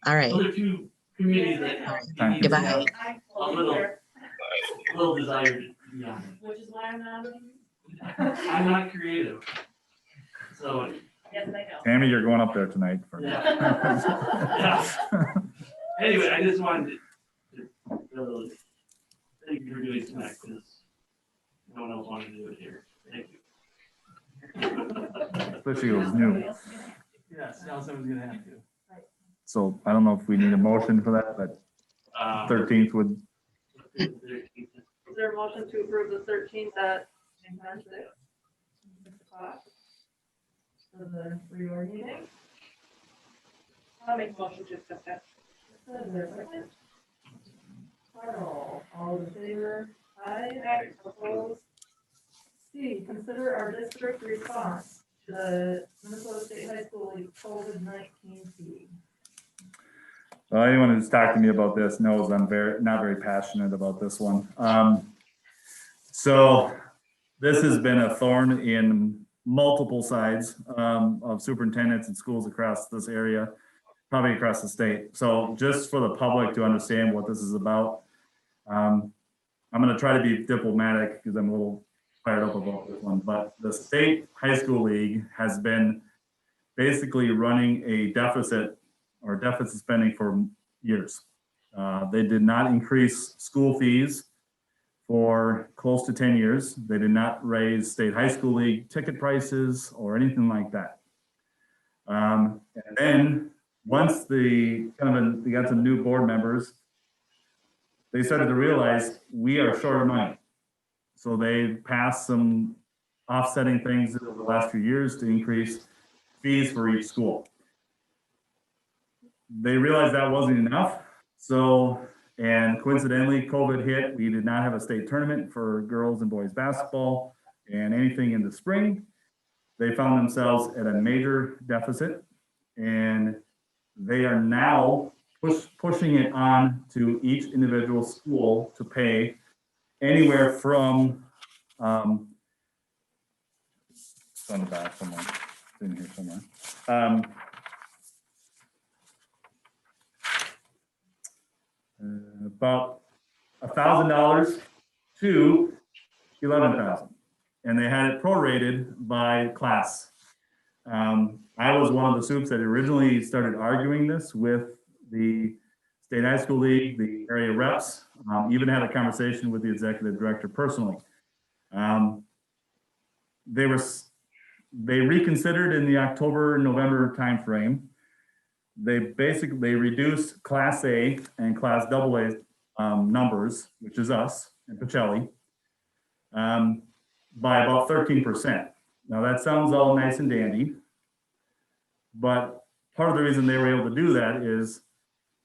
All right. those are two communities that All right. you need to Goodbye. have I a little desire to be on it. Which is why I'm nominating. I'm not creative. So Yes, I know. Tammy, you're going up there tonight for. Anyway, I just wanted to really thank you for doing tonight, because no one else wanted to do it here. Thank you. Especially it was new. Yes, now someone's gonna have to. So I don't know if we need a motion for that, but 13th would, Is there a motion to approve the 13th at 6 o'clock? For the reorg meeting? I'll make a motion to accept that. Is there a second? Carl, all in favor? Aye. Opposed? C, consider our district response to the Minnesota State High School COVID-19 feed. well, anyone who's talked to me about this knows I'm not very passionate about this one. So this has been a thorn in multiple sides of superintendents and schools across this area, probably across the state. So just for the public to understand what this is about, I'm going to try to be diplomatic because I'm a little fired up about this one. But the State High School League has been basically running a deficit or deficit spending for years. They did not increase school fees for close to 10 years. They did not raise State High School League ticket prices or anything like that. And then once they got some new board members, they started to realize we are short of money. So they passed some offsetting things over the last few years to increase fees for each school. They realized that wasn't enough. So, and coincidentally, COVID hit. We did not have a state tournament for girls and boys basketball and anything in the spring. They found themselves at a major deficit, and they are now pushing it on to each individual school to pay anywhere from, it's on the back somewhere, it's in here somewhere. About $1,000 to $11,000, and they had it prorated by class. I was one of the soups that originally started arguing this with the State High School League, the area reps, even had a conversation with the executive director personally. They reconsidered in the October, November timeframe. They reduced Class A and Class AA numbers, which is us and Pacelli, by about 13%. Now that sounds all nice and dandy, but part of the reason they were able to do that is,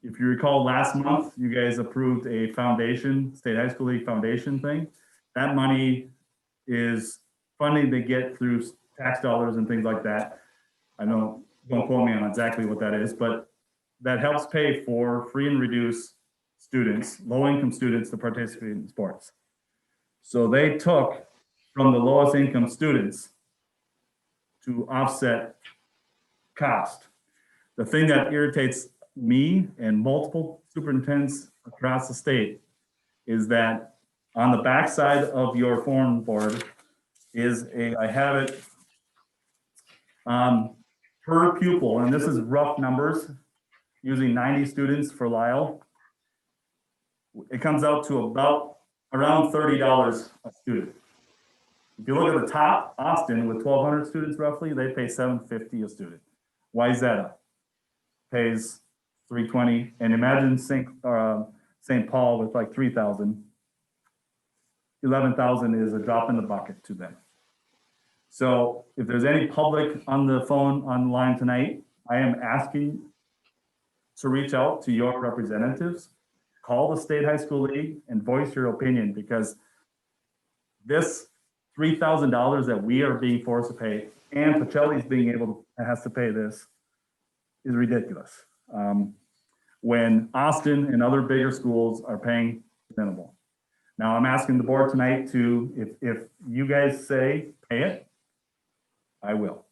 if you recall last month, you guys approved a foundation, State High School League foundation thing. That money is funding they get through tax dollars and things like that. I know, don't quote me on exactly what that is, but that helps pay for free and reduced students, low-income students to participate in sports. So they took from the lowest income students to offset cost. The thing that irritates me and multiple superintendents across the state is that on the backside of your form board is I have it per pupil, and this is rough numbers, using 90 students for Lyle. It comes out to around $30 a student. If you look at the top, Austin, with 1,200 students roughly, they pay $750 a student. Why is that up? Pays $320, and imagine St. Paul with like 3,000. 11,000 is a drop in the bucket to them. So if there's any public on the phone, on the line tonight, I am asking to reach out to your representatives, call the State High School League and voice your opinion, because this $3,000 that we are being forced to pay, and Pacelli's has to pay this, is ridiculous. When Austin and other bigger schools are paying minimal. Now I'm asking the board tonight to, if you guys say pay it, I will.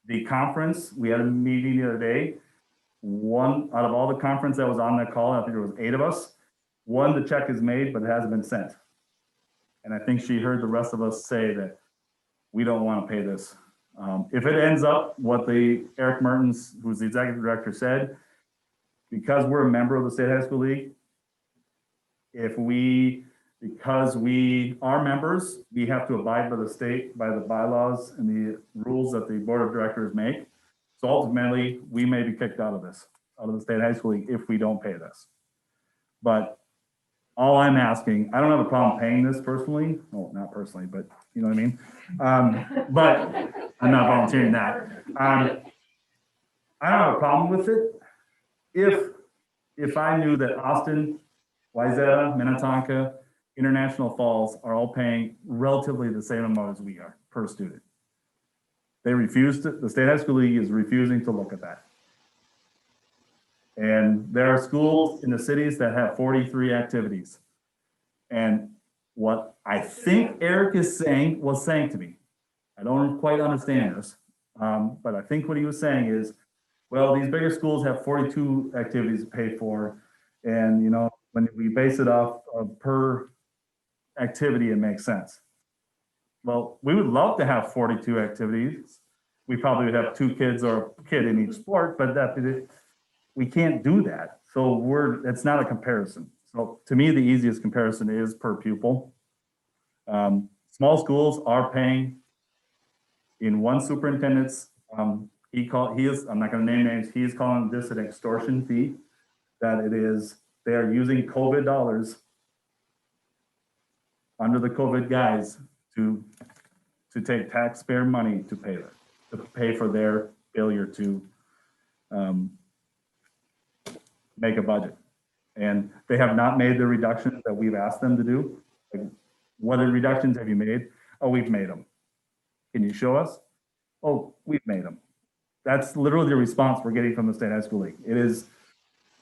The conference, we had a meeting the other day. One out of all the conference that was on that call, I think there was 8 of us. One, the check is made, but it hasn't been sent. And I think she heard the rest of us say that we don't want to pay this If it ends up what the Eric Mertens, who's the executive director, said, because we're a member of the State High School League, because we are members, we have to abide by the state, by the bylaws and the rules that the board of directors make. So ultimately, we may be kicked out of this, out of the State High School League if we don't pay this. But all I'm asking, I don't have a problem paying this personally. Well, not personally, but you know what I mean? But I'm not volunteering that. I don't have a problem with it if I knew that Austin, Wayzata, Minnetonka, International Falls are all paying relatively the same amount as we are per student. They refused to, the State High School League is refusing to look at that. And there are schools in the cities that have 43 activities. And what I think Eric was saying to me, I don't quite understand this, but I think what he was saying is, well, these bigger schools have 42 activities to pay for. And, you know, when we base it off of per activity, it makes sense. Well, we would love to have 42 activities. We probably would have 2 kids or a kid in each sport, but we can't do that. So it's not a comparison. So to me, the easiest comparison is per pupil. Small schools are paying in one superintendent's, I'm not gonna name names, he is calling this an extortion fee. That it is, they are using COVID dollars under the COVID guise to take taxpayer money to pay for their failure to make a budget. And they have not made the reductions that we've asked them to do. Like, what reductions have you made? Oh, we've made them. Can you show us? Oh, we've made them. That's literally the response we're getting from the State High School League. It is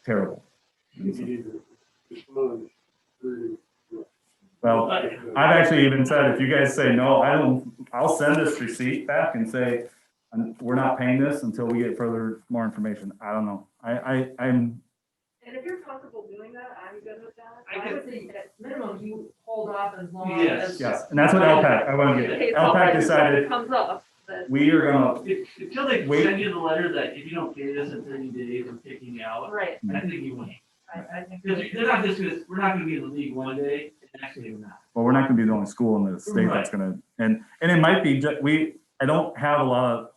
terrible. Well, I've actually even said, if you guys say no, I'll send this receipt back and say, we're not paying this until we get more information. I don't know. I'm. And if you're comfortable doing that, I'm good with that. I would think at minimum, you hold off as long Yes. as. Yes, and that's what LPAC, I want to In get, case LPAC something decided comes up, that. we are gonna, Until they Wait. send you the letter that if you don't pay this in 30 days, I'm kicking you out, Right, I think you win. I think. Because they're not just gonna, we're not gonna be in the league one day, and next day we're not. well, we're not gonna be the only school in the state that's gonna, and it might be, I don't have a lot of,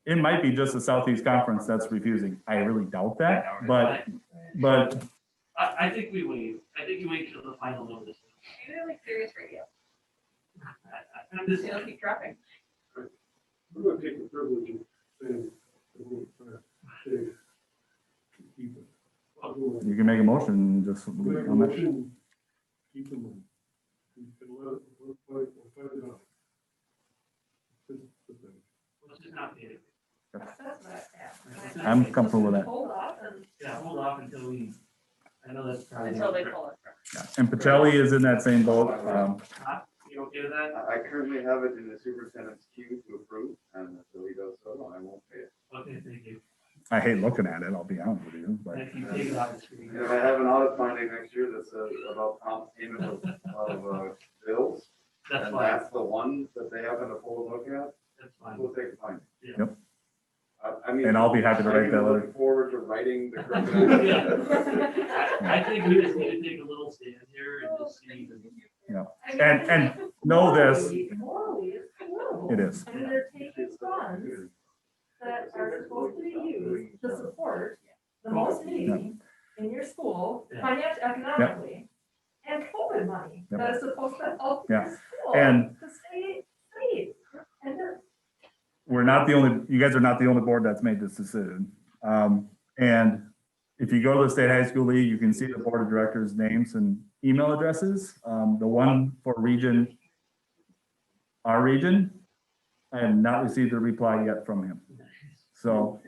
it might be just the Southeast Conference that's refusing. I really doubt that, but I think we wait. I think you wait till the final notice. Maybe they're like Sirius Radio. I'm just, They'll keep dropping. We're gonna take the privilege of saying, we're gonna say, keep it. you can make a motion, just. Make a motion, keep them on. You can let it, we'll fight it out. let's just not pay it. That's what I- I'm comfortable with that. Hold off and. Yeah, hold off until I know that's probably. Until they pull it. Yeah. And Pacelli is in that same boat. You okay with that? I currently have it in the superintendent's queue to approve, and until he does so, I won't pay it. Okay, thank you. I hate looking at it, I'll be honest with you, but If you take it off the screen. If I have an audit finding next year that's about payment of bills, That's and fine, that's the one that they happen to pull a look at, that's fine. we'll take a finding. Yeah. Yep. I mean. And I'll be happy to write that I'm letter. looking forward to writing the correct. Yeah. I think we just need to take a little stand here and just see. and know this, Morally, it's horrible. it is. And they're taking funds that are supposed to be used to support the most needy in your school, Yeah. financially, economically, and COVID money Yep. that is supposed to help Yeah. your school And- to stay safe. And they're We're not the only, you guys are not the only board that's made this decision. And if you go to the State High School League, you can see the board of directors' names and email addresses. The one for our region, I have not received a reply yet from him. So,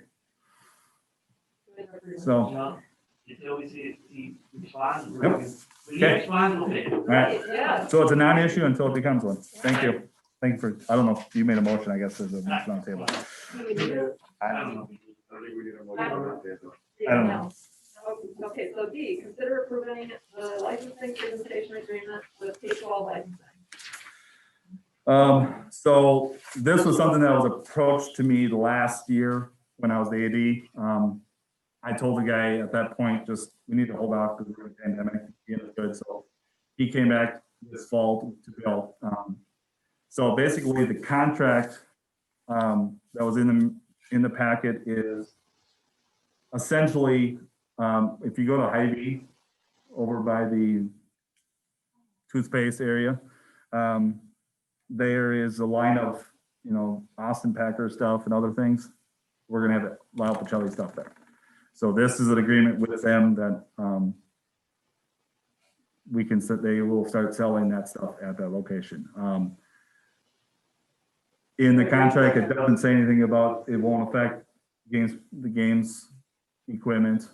Well, until we see he responds. Yep. When he Okay. responds, we'll pay it. all right. Yeah. So it's a non-issue until it becomes one. Thank you. Thank you for, I don't know if you made a motion, I guess there's a motion on the table. I don't know. I think we need a motion on that. I don't know. Okay, so D, consider approving the licensing presentation agreement with K-12 licensing. So this was something that was approached to me last year when I was the AD. I told the guy at that point, just, we need to hold off because we're in a pandemic, he understood, so he came back this fall to build. So basically, the contract that was in the packet is essentially, if you go to Hy-Vee over by the toothpaste area, there is a line of, you know, Austin Packer stuff and other things. We're gonna have Lyle Pacelli stuff there. So this is an agreement with them that they will start selling that stuff at that location. In the contract, it doesn't say anything about, it won't affect the games equipment.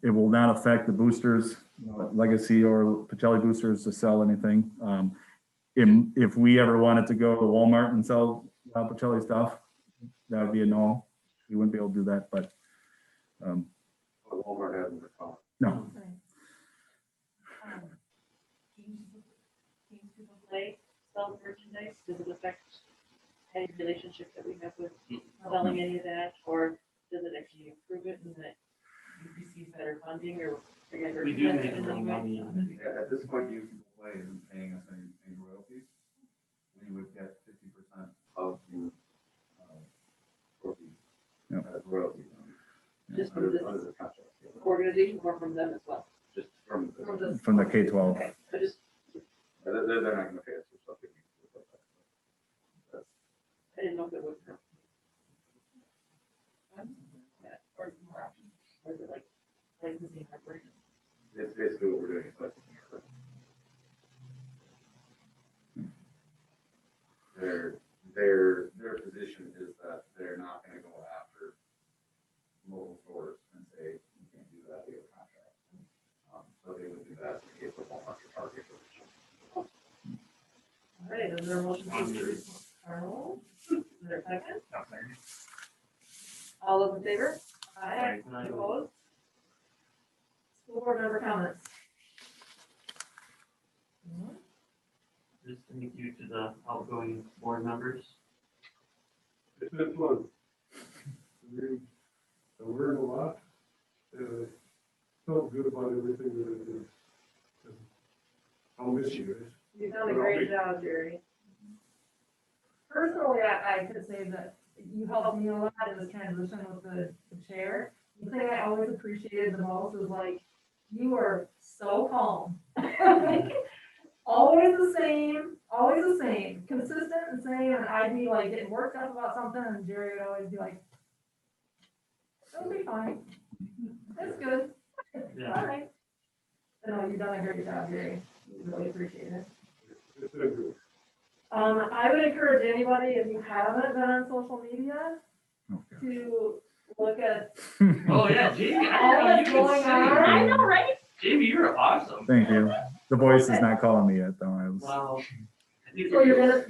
It will not affect the boosters, Legacy or Pacelli boosters to sell anything. If we ever wanted to go to Walmart and sell Pacelli stuff, that would be a no. We wouldn't be able to do that, but Walmart hasn't responded. no. Teams people play, sell merchandise, does it affect any relationship that we have with selling any of that, or does it actually improve it and that you receive better funding or? We do make a little money on it. At this point, you can play isn't paying us any royalties. We would get 50% of the trophy royalties. Just from this Under the contract. organization or from them as well? Just from. From the K-12. Okay, so just, They're not gonna pay us for something. I didn't know if it would. Or more options, or is it like licensing operations? It's basically what we're doing. It's like, their position is that they're not gonna go after local stores and say, you can't do that, we have a contract. So they would do that in the case of Walmart or Target. All right, is there a motion to approve? Carl, is there a second? All those in favor? Aye. Aye. Opposed? School board member comments? Just thank you to the outgoing board members. It's been fun. I learned a lot, and I felt good about everything that I did. And I'll miss you guys. You've done a great job, Jerry. Personally, I could say that you helped me a lot in this transition with the chair. The thing I always appreciated the most is like, you are so calm. Always the same, consistent and same, and I'd be like getting worked up about something, and Jerry would always be like, it'll be fine. It's good. Yeah. All right. No, you've done a great job, Jerry. We really appreciate it. It's been good. I would encourage anybody, if you haven't been on social media, to look at Oh, yeah, Jamie, I all didn't know you that's could going sing. on. I know, right? Jamie, you're awesome. Thank you. The voice is not calling me yet, though. I was, Wow. I think So you're gonna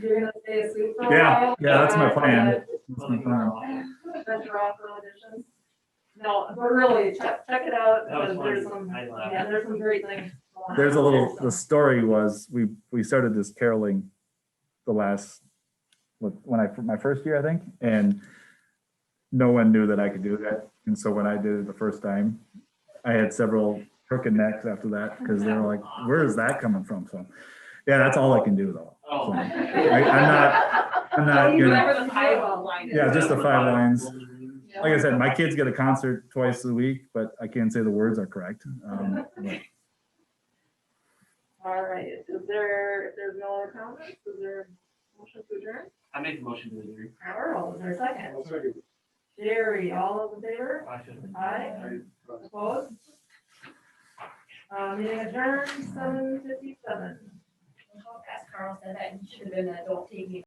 stay asleep for a yeah, while? that's my plan. Yeah. That's my plan. Venture off on auditions? No, but really, check it out, That was because there's funny. some, I laughed. yeah, there's some great things. going There's a on little, there, the so. story was, we started this caroling the last, my first year, I think, and no one knew that I could do that. And so when I did it the first time, I had several crooked necks after that, because they were like, where is that coming from? So, yeah, that's all I can do, though. Oh. So, I'm not, you know, Whatever the five line is. yeah, just the 5 lines. Yeah. Like I said, my kids get a concert twice a week, but I can't say the words are correct. But All right, if there's no other comments, is there a motion to adjourn? I make a motion to adjourn. Carl, is there a second? I'll second. Jerry, all those in favor? I should. Aye. Opposed? Meeting adjourned, 7:57. As Carl said, that should have been a don't take me